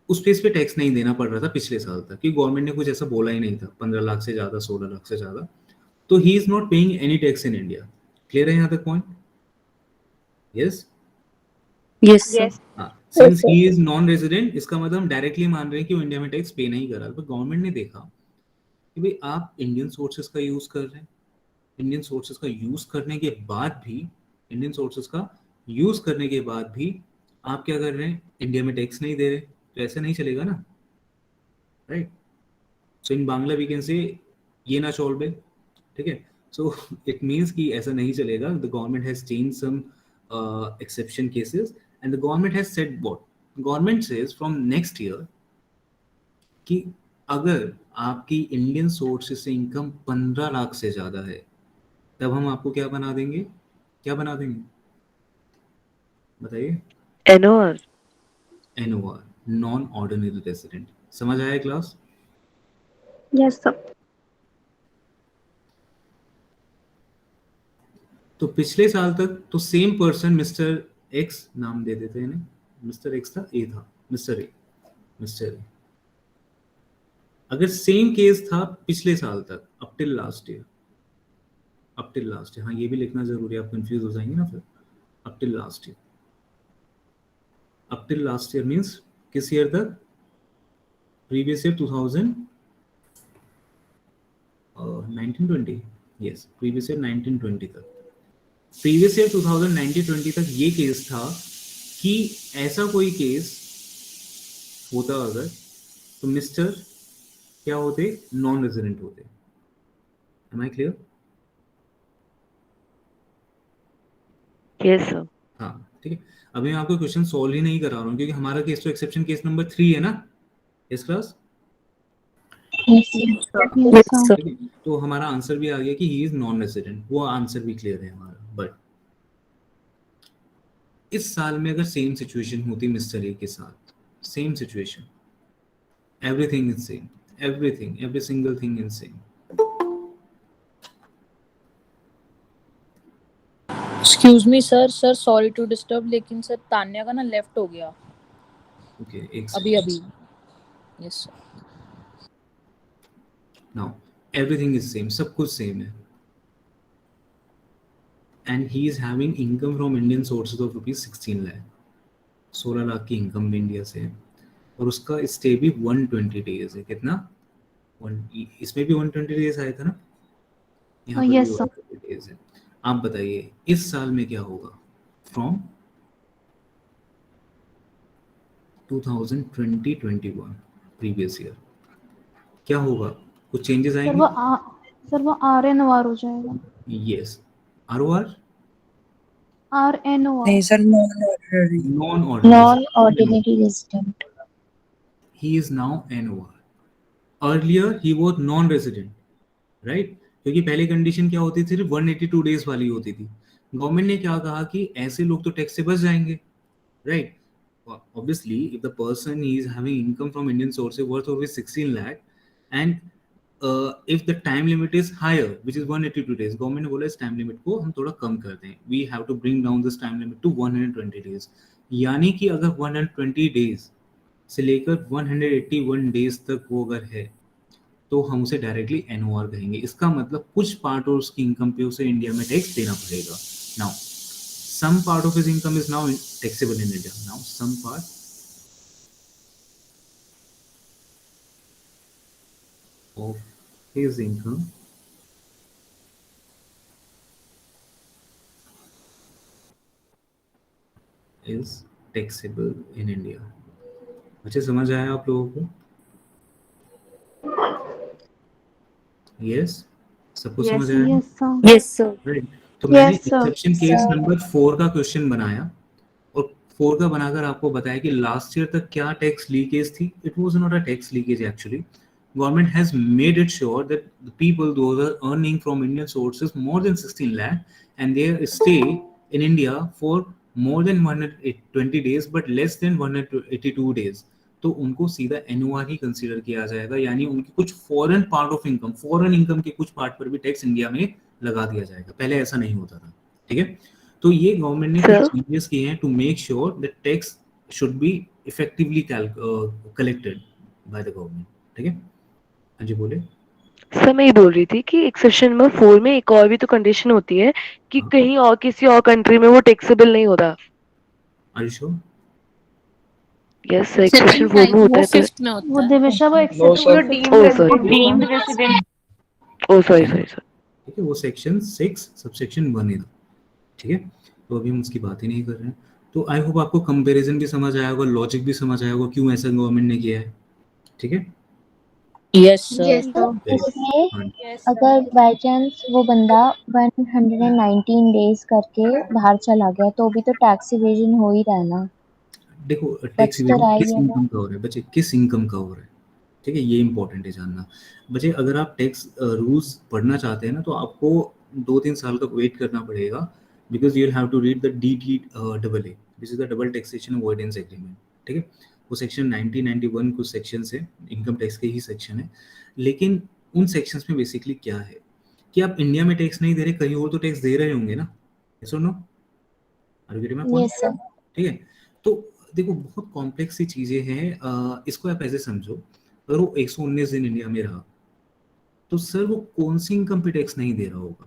उस पे इस पे टैक्स नहीं देना पड़ रहा था पिछले साल तक क्योंकि गवर्नमेंट ने कुछ ऐसा बोला ही नहीं था 15 लाख से ज्यादा, 16 लाख से ज्यादा, तो he is not paying any tax in India. Clear है यहाँ तक point? Yes yes sir. Yes. Since he is non resident, इसका मतलब हम डायरेक्टली मान रहे हैं कि वो इंडिया में टैक्स पे नहीं कर रहा। तो गवर्नमेंट ने देखा कि भाई आप इंडियन सोर्सेज का यूज कर रहे हैं, इंडियन सोर्सेज का यूज करने के बाद भी, इंडियन सोर्सेज का यूज करने के बाद भी आप क्या कर रहे हैं, इंडिया में टैक्स नहीं दे रहे, तो ऐसे नहीं चलेगा ना, right? So in Bangla we can say ये ना चलबे। ठीक है? सो इट मीन्स कि ऐसा नहीं चलेगा। The government has change some exception cases and the government has said what, government says from next year कि अगर आपकी इंडियन सोर्सेज से इनकम 15 लाख से ज्यादा है तब हम आपको क्या बना देंगे, क्या बना देंगे बताइए? NOR। NOR, non ordinary resident. समझ आया क्लास? Yes sir. तो पिछले साल तक तो सेम पर्सन मिस्टर एक्स नाम दे देते हैं, मिस्टर एक्स था, ए था, मिस्टर ए, मिस्टर ए। अगर सेम केस था पिछले साल तक up till last year, up till last year, हाँ ये भी लिखना जरूरी है, आप कंफ्यूज हो जाएंगे ना फिर। Up till last year, up till last year means किस ईयर तक? Previous year 2019-20, yes previous year 1920 तक। प्रीवियस ईयर 2019-20 तक ये केस था कि ऐसा कोई केस होता अगर तो मिस्टर क्या होते, नॉन रेजिडेंट होते। Am I clear? Yes sir. हाँ ठीक है। अभी मैं आपको क्वेश्चन सॉल्व ही नहीं करा रहा हूँ क्योंकि हमारा केस तो एक्सेप्शन केस नंबर 3 है ना इस क्लास। Yes sir. तो हमारा आंसर भी आ गया कि ही इज नॉन रेजिडेंट, वो आंसर भी क्लियर है हमारा। बट इस साल में अगर सेम सिचुएशन होती मिस्टर ए के साथ, same situation, everything is same, everything, every single thing is same. Excuse me sir, sorry to disturb, लेकिन सर तान्या का ना लेफ्ट हो गया। ओके एक अभी अभी। Yes sir. Now everything is same, सब कुछ सेम है। And he is having income from Indian sources of ₹16 lakh, 16 lakh की इनकम भी इंडिया से है और उसका स्टे भी 120 डेज है। कितना? इसमें भी 120 डेज आया था ना, यहाँ पर यस भी सर। 120 डेज है। आप बताइए इस साल में क्या होगा? फ्रॉम 2020-21 प्रीवियस ईयर, क्या होगा, कुछ चेंजेस सर आएंगे? सर वो RNOR हो जाएगा। Yes, ROR, RNOR। नहीं sir, non ordinary. Non ordinary, ordinary resident. He is now NOR, earlier he was non resident, right? क्योंकि पहले कंडीशन क्या होती थी, सिर्फ 182 डेज वाली होती थी। गवर्नमेंट ने क्या कहा कि ऐसे लोग तो टैक्स से बच जाएंगे, right? Obviously if the person is having income from Indian sources worth over 16 lakh and if the time limit is higher which is 182 days, government ने बोला इस time limit को हम थोड़ा कम कर दें, we have to bring down this time limit to 120 days। यानी कि अगर 120 days से लेकर 181 days तक वो अगर है तो हम उसे डायरेक्टली NOR कहेंगे। इसका मतलब कुछ पार्ट और उसकी इनकम पे उसे इंडिया में टैक्स देना पड़ेगा। Now some part of his income is now taxable in India. Now some part of his income is taxable in India। अच्छा, समझ आया आप लोगों को? यस, सबको समझ आया? Yes sir. तो मैंने एक्सेप्शन केस नंबर 4 का क्वेश्चन बनाया और 4 का बनाकर आपको बताया कि लास्ट ईयर तक क्या टैक्स लीकेज थी। It was not a tax leakage actually. Government has made it sure that the people those are earning from Indian sources more than 16 lakh and they stay in India for more than 120 days but less than 182 days, तो उनको सीधा NOR ही consider किया जाएगा। यानी उनकी कुछ foreign part of income, foreign income के कुछ पार्ट पर भी टैक्स इंडिया में लगा दिया जाएगा। पहले ऐसा नहीं होता था, ठीक है? तो ये गवर्नमेंट ने कुछ चेंजेस किए हैं to make sure that tax should be effectively collected by the government, ठीक है? हाँ जी, बोले। सर मैं ये बोल रही थी कि एक्सेप्शन नंबर 4 में एक और भी तो कंडीशन होती है कि कहीं और किसी और कंट्री में वो टैक्सेबल नहीं होता। Are you sure? Yes sir, exception 4 में होता है तो फिफ्थ में होता वो है। दिविशा वो डीम्ड रेसिडेंट। ओ सॉरी सर, ठीक है, वो सेक्शन 6 सबसेक्शन 1 है, ठीक है? तो अभी हम उसकी बात ही नहीं कर रहे हैं। तो आई होप आपको कंपैरिजन भी समझ आया होगा, लॉजिक भी समझ आया होगा क्यों ऐसा गवर्नमेंट ने किया है, ठीक है? Yes Yes, sir. sir. इसमें अगर बाय चांस वो बंदा 119 डेज करके बाहर चला गया तो भी तो टैक्स इवेजन हो ही रहा है ना। देखो टैक्स बच तो इवेजन रहा ही किस है वो। इनकम का हो रहा है बच्चे, किस इनकम का हो रहा है, ठीक है? ये इंपॉर्टेंट है जानना बच्चे। अगर आप टैक्स रूल्स पढ़ना चाहते हैं ना तो आपको 2-3 साल तक वेट करना पड़ेगा, because you will have to read the DTAA which is the double taxation avoidance agreement, ठीक है? वो सेक्शन 90-91 कुछ सेक्शन है, इनकम टैक्स के ही सेक्शन है। लेकिन उन सेक्शंस में बेसिकली क्या है कि आप इंडिया में टैक्स नहीं दे रहे, कहीं और तो टैक्स दे रहे होंगे ना, यस और no? Are you getting my point? Yes sir. ठीक है, तो देखो बहुत कॉम्प्लेक्स सी चीजें हैं। इसको आप ऐसे समझो, अगर वो 119 दिन इंडिया में रहा तो सर वो कौन सी इनकम पे टैक्स नहीं दे रहा होगा?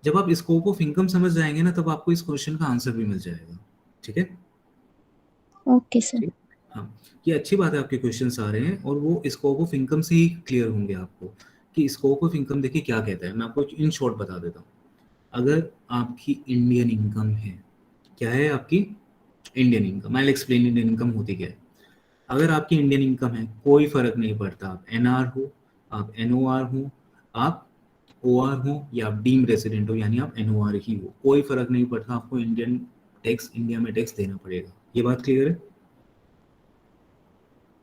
जब आप स्कोप ऑफ इनकम समझ जाएंगे ना तब आपको इस क्वेश्चन का आंसर भी मिल जाएगा, ठीक है? Okay sir. हाँ, ये अच्छी बात है, आपके क्वेश्चंस आ रहे हैं और वो स्कोप ऑफ इनकम से ही क्लियर होंगे आपको कि स्कोप ऑफ इनकम देखिए क्या कहता है। मैं आपको इन शॉर्ट बता देता हूँ। अगर आपकी इंडियन इनकम है, क्या है आपकी Indian income, I explain Indian income होती क्या है। अगर आपकी इंडियन इनकम है, कोई फर्क नहीं पड़ता आप NR हो, आप NOR हो, आप OR हो या आप डीम रेसिडेंट हो, यानी आप NOR ही हो, कोई फर्क नहीं पड़ता, आपको इंडियन टैक्स इंडिया में टैक्स देना पड़ेगा। ये बात क्लियर है?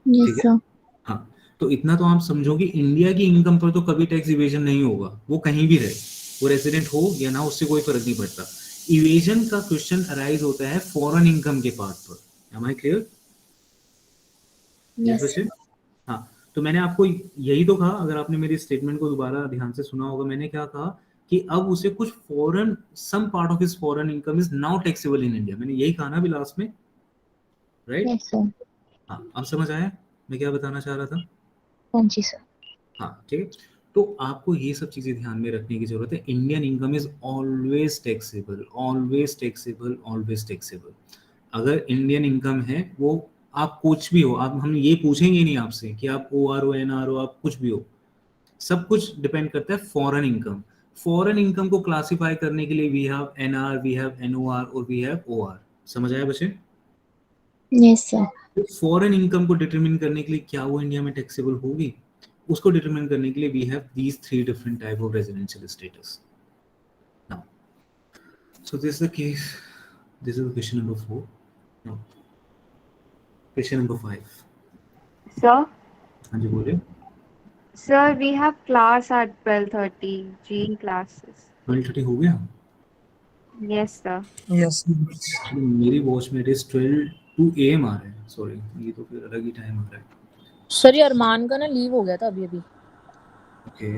Yes sir. हाँ, तो इतना तो आप समझो कि इंडिया की इनकम पर तो कभी टैक्स इवेजन नहीं होगा, वो कहीं भी रहे, वो रेसिडेंट हो या ना, उससे कोई फर्क नहीं पड़ता। इवेजन का क्वेश्चन अराइज होता है फॉरेन इनकम के पार्ट पर। Am I clear? यस। हाँ, तो मैंने आपको यही तो कहा, अगर आपने मेरी स्टेटमेंट को दोबारा ध्यान से सुना होगा, मैंने क्या कहा कि अब उसे कुछ foreign, some part of his foreign income is now taxable in India. मैंने यही कहा ना अभी लास्ट में, राइट? Yes sir. हाँ, अब समझ आया मैं क्या बताना चाह रहा था? हाँ जी सर। हाँ, ठीक है। तो आपको ये सब चीजें ध्यान में रखने की जरूरत है। Indian income is always taxable, always taxable, always taxable. अगर इंडियन इनकम है, वो आप कुछ भी हो, आप हम ये पूछेंगे नहीं आपसे कि आप OR हो, NR हो, आप कुछ भी हो, सब कुछ डिपेंड करता है फॉरेन इनकम। फॉरेन इनकम को क्लासिफाई करने के लिए we have NR, we have NOR और वी हैव OR। समझ आया बच्चे? Yes sir. फॉरेन इनकम को डिटरमिन करने के लिए क्या वो इंडिया में टैक्सेबल होगी? उसको डिटरमाइन करने के लिए we have these 3 different type of residential status. Now so this is the case, this is question number 4. now question number 5. Sir, हाँ जी बोलिए. sir, we have class at 12:30. GE classes. 12:30 हो गया. Yes, sir. Yes मेरी watch में it is 12 AM आ रहा है. Sorry, ये तो फिर अलग ही टाइम आ रहा है. सर ये अरमान का ना लीव हो गया था अभी. ओके.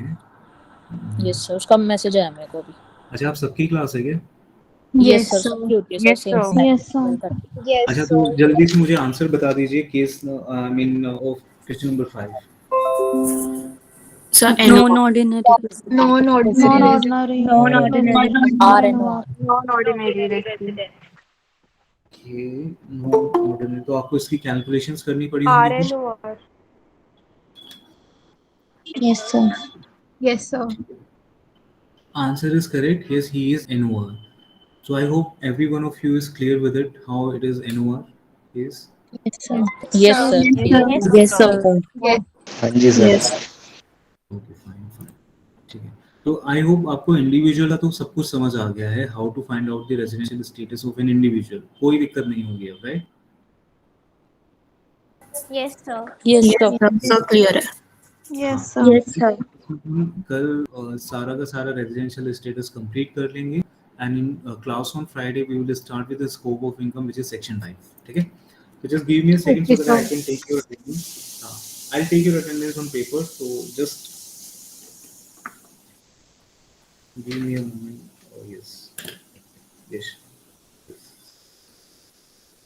यस सर, उसका मैसेज आया मेरे को अभी. अच्छा, आप सबकी क्लास है क्या? यस सर, सबकी होती है sir. Yes, same sir. Yes, sir. Yes, अच्छा, sir. तो जल्दी से मुझे आंसर बता दीजिए case I mean of question number 5. Sir, Non-ordinary. Non-ordinary. RNOR. Non-ordinary resident. Okay. No, तो आपको इसकी कैलकुलेशंस करनी पड़ी होंगी. RNOR. Yes, sir. Yes, sir. Answer is correct. Yes, he is NOR. So I hope every one of you is clear with it, how it is NOR is. Yes, sir. Yes sir. Yes sir. हाँ जी sir. Okay, fine. ठीक है. तो आई hope आपको individual तो सब कुछ समझ आ गया है, how to find out the residential status of an individual. कोई दिक्कत नहीं होगी अब, right? Yes, sir. Yes sir. sir, clear है. Yes, sir. Yes, sir. कल सारा का सारा रेजिडेंशियल स्टेटस कंप्लीट कर लेंगे and in class on Friday we will start with the scope of income which is section 5. ठीक है. So just give me a second so that I can take your attendance. I'll take your attendance on paper. So just give me a moment. Oh yes. Yes.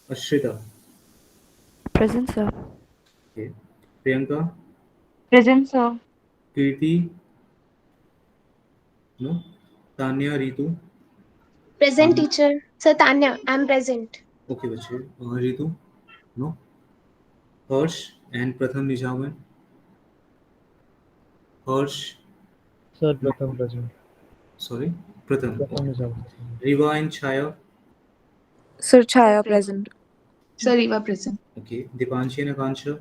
Ashrita. Present, sir. Okay. Priyanka. Present, sir. Kirti. No. Tanya, Ritu. Present, teacher. Sir, Tanya, I'm present. Okay, बच्चे. Ritu. No. Harsh and Pratham Nijaman. Harsh. Sir, Pratham present. Sorry, Pratham. Pratham is out. Riva and Chaya. Sir, Chaya present. Sir, Riva present. Okay. Dipanshi and Akansha.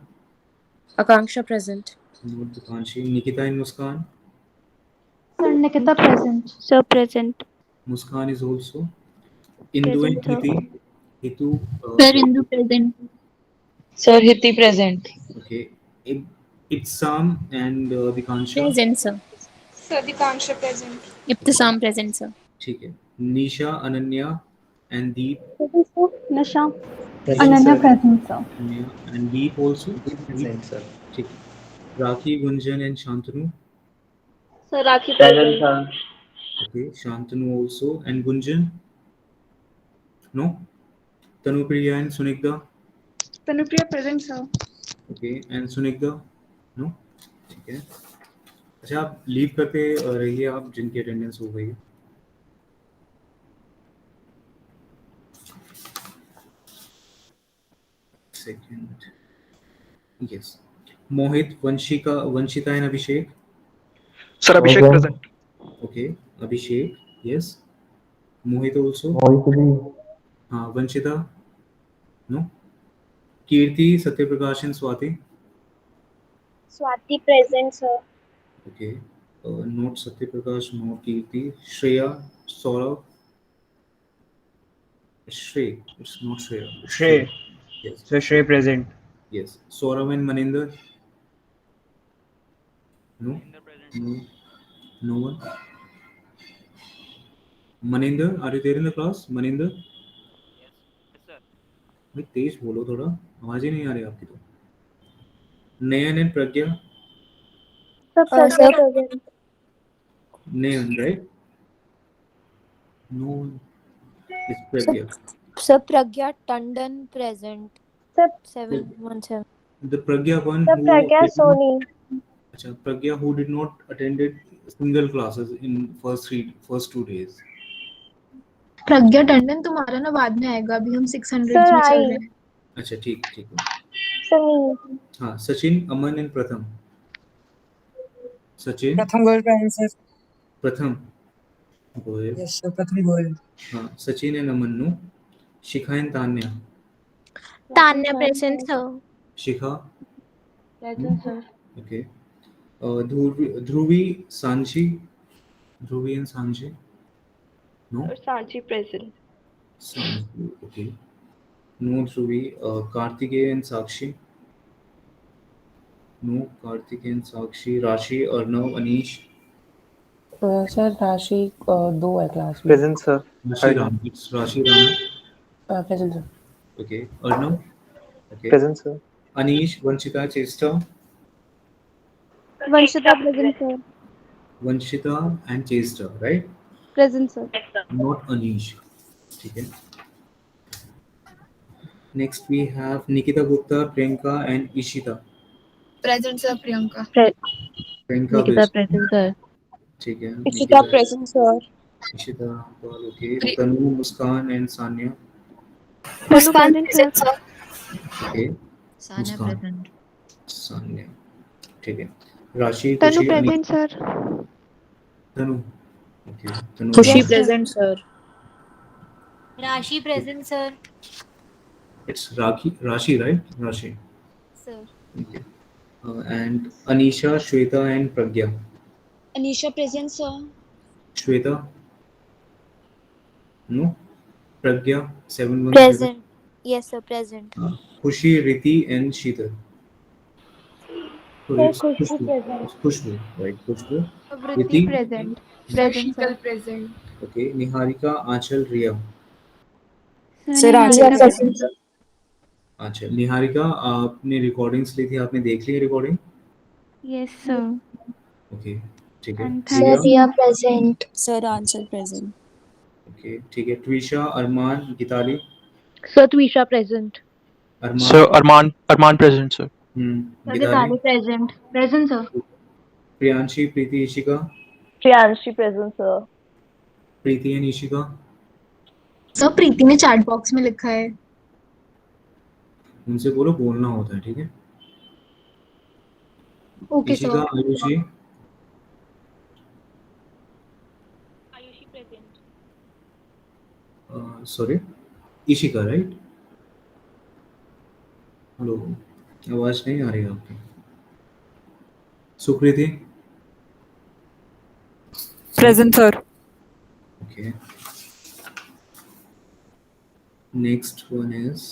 Akanksha present. No, Dipanshi. Nikita and Muskan. Sir, Nikita present. Sir, present. Muskan is also. Indu and Hiti. Hitu. Sir, Indu present. Sir, Hiti present. Okay. Ibsam and Dikansha. Present sir. Sir, Dikansha present. Ibtisam present sir. ठीक है. Nisha, Ananya and Deep. Nisha. Present, Ananya sir. present, sir. Ananya and Deep also. Present, sir. ठीक है. Rakhi, Gunjan and Shantanu. Sir, Rakhi present. Okay. Shantanu also and Gunjan. No. Tanupriya and Sunigdha. Tanupriya present, sir. Okay. And Sunigdha. No. ठीक है. अच्छा, आप leave करके रहिए आप जिनकी अटेंडेंस हो गई है. Second. Yes. Mohit, Vanshita and Abhishek. Sir, Abhishek present. Okay. Abhishek. Yes. Mohit also. हाँ. Vanshita. No. Kirti, Satyaprakash and Swati. Swati present, sir. Okay. Not Satyaprakash, not Kirti. Shreya, Saurabh. Shrey. It's not Shreya. Shrey. Yes. Sir, Shrey present. Yes. Saurabh and Maninder. No. No. No one. Maninder, are you there in the class? Maninder. भाई तेज बोलो थोड़ा, आवाज ही नहीं आ रही आपकी. तो Nayan and Pragya. Sir, present. Nayan, right? No, it's Pragya. Sir, Pragya Tandon present. Sir, 717. The Pragya one. Sir, Pragya Soni. Achha, Pragya who did not attended single classes in first 2 days. प्रज्ञा टंडन तुम्हारा ना बाद में आएगा, अभी हम 600 Sir, में चल I. रहे हैं. अच्छा, ठीक है. Sir, me. हाँ, सचिन, अमन एंड प्रथम. सचिन. प्रथम Goyal present, sir. Pratham Goyal. Yes, sir. Pratham Goyal. हाँ, Sachin and Aman. No. Shikha and Tanya. Tanya present, sir. Shikha. Present, sir. Okay. Dhruvi, Sanchi. Dhruvi and Sanchi. No. Sanchi present. Sanchi. Okay. No Dhruvi. Kartikeya and Sakshi. No Kartikeya and Sakshi. Rashi, Arnav, Anish. Sir राशि 2 है class में। Present sir. Rashi Ram. It's Rashi Ram. Present sir. Okay. Arnav. Okay. Present sir. Anish, Vanshita, Chesta. Vanshita present sir. Vanshita and Chesta, right? Present sir. Not Anish. ठीक है. Next we have Nikita Gupta, Priyanka and Ishita. Present sir, Priyanka. Priyanka Nikita present sir. ठीक है. Ishita present sir. Ishita, okay. Tanu, Muskan and Sanya. Muskan present sir. Okay. Sanya Muskan. present. Sanya. ठीक है. Rashi, Tanu Khushi, present sir. Tanu. Okay. Tanu. Khushi Yes, sir. present sir. Rashi present sir. It's Rashi, right? Rashi. Sir. Okay. And Anisha, Shweta and Pragya. Anisha present sir. Shweta? No? Pragya, 717. Present. Yes sir, present. Khushi, Riti and Sheetal. So Sir, it's Khushi Khushbu. present. It's Khushbu, right? Khushbu. Vritti present. Present sir. present. Okay. Niharika, Aanchal, Riya. Sir answer present sir. अच्छा निहारिका आपने recordings ली थी आपने देख ली recording Yes sir. Okay ठीक है And Sir, Riya present. Sir answer present. Okay ठीक है Twisha Arman Gitali Sir, Twisha present. Arman Sir, Arman present, sir. Gitali present. Present sir. Priyanshi Preeti Ishika Priyanshi present sir. Preeti and Ishika sir Preeti ने चैट बॉक्स में लिखा है। उनसे बोलो बोलना होता है ठीक है okay Ishika sir. Ayushi Ayushi present. Sorry Ishika right hello आवाज नहीं आ रही है आपकी Sukriti present sir. Okay. Next one is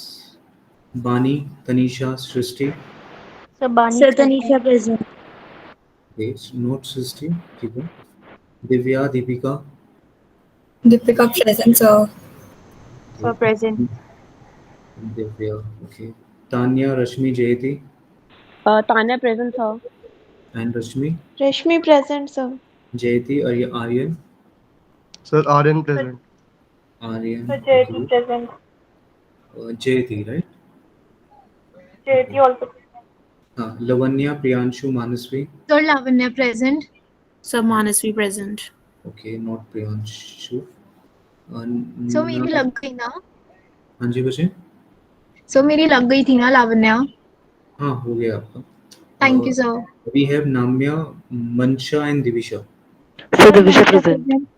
Bani, Tanisha, Srishti. Sir, Bani Sir Tanisha present. Okay, not Srishti. ठीक है. Divya, Deepika. Deepika present sir. Sir, present. Divya. Okay. Tanya, Rashmi, Jayati, Tanya present sir. and Rashmi. Rashmi present sir. Jayati, Aryan. Sir Aryan present. Aryan. Sir Jayati present. Jayati, right? Jayati also present. हाँ. Lavanya, Priyanshu, Manasvi. Sir Lavanya present. Sir Manasvi present. Okay, not Priyanshu. सो मेरी लग गई ना। हाँ जी बच्चे. सो मेरी लग गई थी ना लावण्या। हाँ हो गया आपका. Thank you sir. We have Namya, Mansha and Divisha. Sir, Divisha present.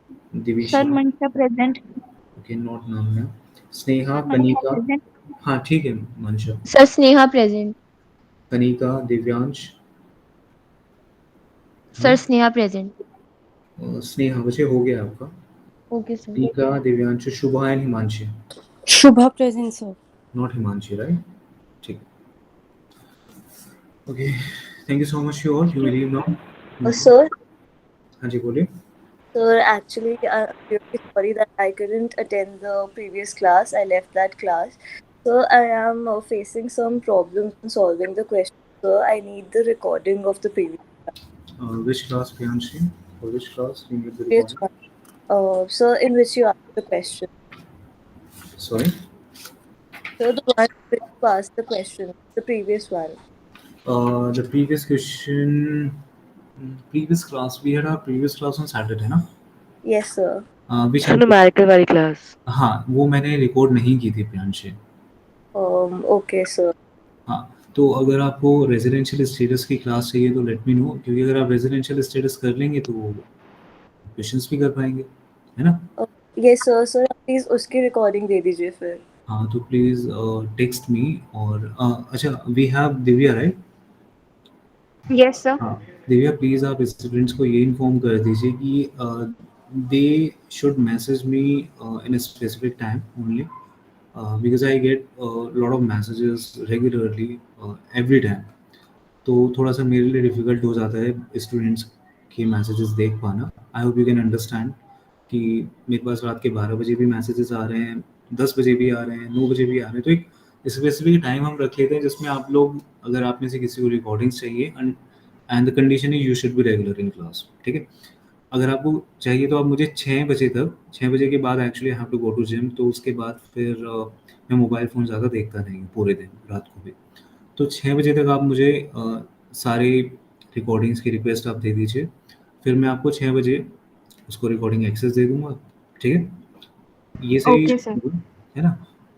Divisha. Sir, Mansha present. Okay, not Namya. Sneha, Kanika. हाँ ठीक है Mansha. Sir Sneha present. Kanika, Divyansh. Sir Sneha present. Sneha बच्चे हो गया आपका. Okay sir. Kanika, Divyansh, Shubha and Himanshi. Shubha present, sir. Not Himanshi, right? ठीक. Okay, thank you so much you all. You will leave now. Sir, हाँ जी बोलिए. sir, actually, I'm really sorry that I couldn't attend the previous class. I left that class. So I am facing some problems in solving the question. So I need the recording of the previous Which class, Priyanshi? For which class you need the one. recording? Sir, in which you asked the question. Sorry? So the one which you asked the question, the previous one. The previous question, previous class, we had our previous class on Saturday, ना? Yes, sir. Which Sir, numerical वाली class. हाँ वो मैंने record नहीं की थी Priyanshi. Okay, sir. हाँ तो अगर आपको रेजिडेंशियल स्टेटस की क्लास चाहिए तो लेट मी नो क्योंकि अगर आप रेजिडेंशियल स्टेटस कर लेंगे तो क्वेश्चंस भी कर पाएंगे है ना. Yes, sir. Sir, please उसकी recording दे दीजिए फिर. हाँ तो प्लीज टेक्स्ट मी और अच्छा we have Divya right. Yes, sir. हाँ दिव्या प्लीज़ आप स्टूडेंट्स को ये इन्फॉर्म कर दीजिए कि they should message me in a specific time only, because I get lot of messages regularly every time. तो थोड़ा सा मेरे लिए डिफ़िकल्ट हो जाता है स्टूडेंट्स के मैसेजेस देख पाना। आई होप यू कैन अंडरस्टैंड कि मेरे पास रात के 12 बजे भी मैसेजेस आ रहे हैं, 10 बजे भी आ रहे हैं, 9 बजे भी आ रहे हैं। तो एक स्पेसिफिक टाइम हम रख लेते हैं जिसमें आप लोग, अगर आप में से किसी को रिकॉर्डिंग्स चाहिए, and the condition is you should be regular in class, ठीक है। अगर आपको चाहिए तो आप मुझे 6 बजे तक, 6 बजे के बाद actually I have to go to gym, तो उसके बाद फिर मैं मोबाइल फ़ोन ज़्यादा देखता नहीं हूँ पूरे दिन, रात को भी। तो 6 बजे तक आप मुझे सारे रिकॉर्डिंग्स की रिक्वेस्ट आप दे दीजिए, फिर मैं आपको 6 बजे उसको रिकॉर्डिंग एक्सेस दे दूँगा, ठीक है? ये सही Okay, sir. है ना?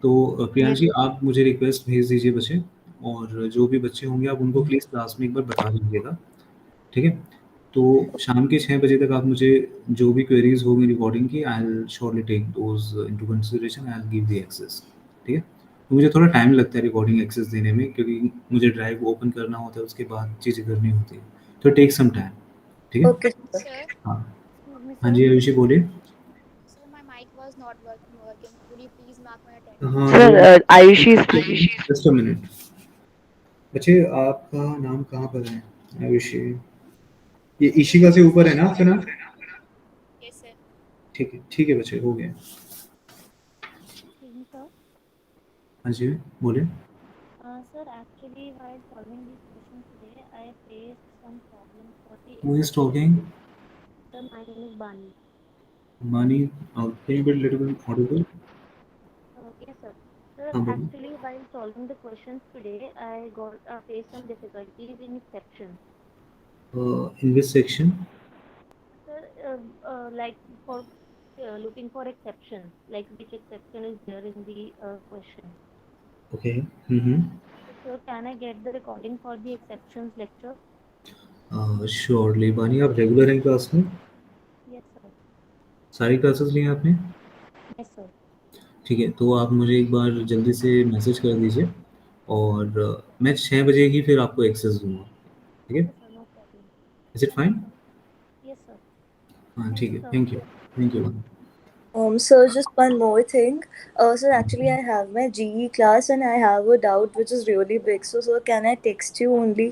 तो प्रियांशी Yes. आप मुझे रिक्वेस्ट भेज दीजिए बच्चे, और जो भी बच्चे होंगे आप उनको प्लीज़ क्लास में एक बार बता दीजिएगा, ठीक है? तो शाम के 6 बजे तक आप मुझे जो भी क्वेरीज़ होंगी रिकॉर्डिंग की, I will surely take those into consideration, I will give the access, ठीक है? तो मुझे थोड़ा टाइम लगता है रिकॉर्डिंग एक्सेस देने में, क्योंकि मुझे ड्राइव ओपन करना होता है, उसके बाद चीज़ें करनी होती है, तो टेक सम टाइम, ठीक है? Okay, sir. हाँ, हाँ जी आयुषी बोलिए। हाँ sir Ayushi is present. Just a minute. बच्चे आपका नाम कहाँ पर है? आयुषी, ये ईशिका से ऊपर है ना आपका नाम? ठीक है बच्चे, हो गया। हाँ जी बोलिए। Sir, actually, while solving this question today, I faced some problems for the. Who is talking? Sir, my name is Bani. Mani, can you be a little bit audible? Yes, sir. Sir, हाँ बोलिए। actually, while solving the questions today, I got faced some difficulties in exception. In which section? Sir, like for looking for exception, like which exception is there in the question. Okay. Mm-hmm. Sir, can I get the recording for the exceptions lecture? Surely. बानी आप regular हैं class में? Yes, sir. सारी classes ली हैं आपने? Yes, sir. ठीक है, तो आप मुझे एक बार जल्दी से मैसेज कर दीजिए, और मैं 6 बजे ही फिर आपको एक्सेस दूँगा, ठीक है? No problem. Is it fine? Yes, sir. हाँ ठीक है, thank you. Sir, just one more thing. Sir, actually, I have my GE class and I have a doubt which is really big. So, sir, can I text you only?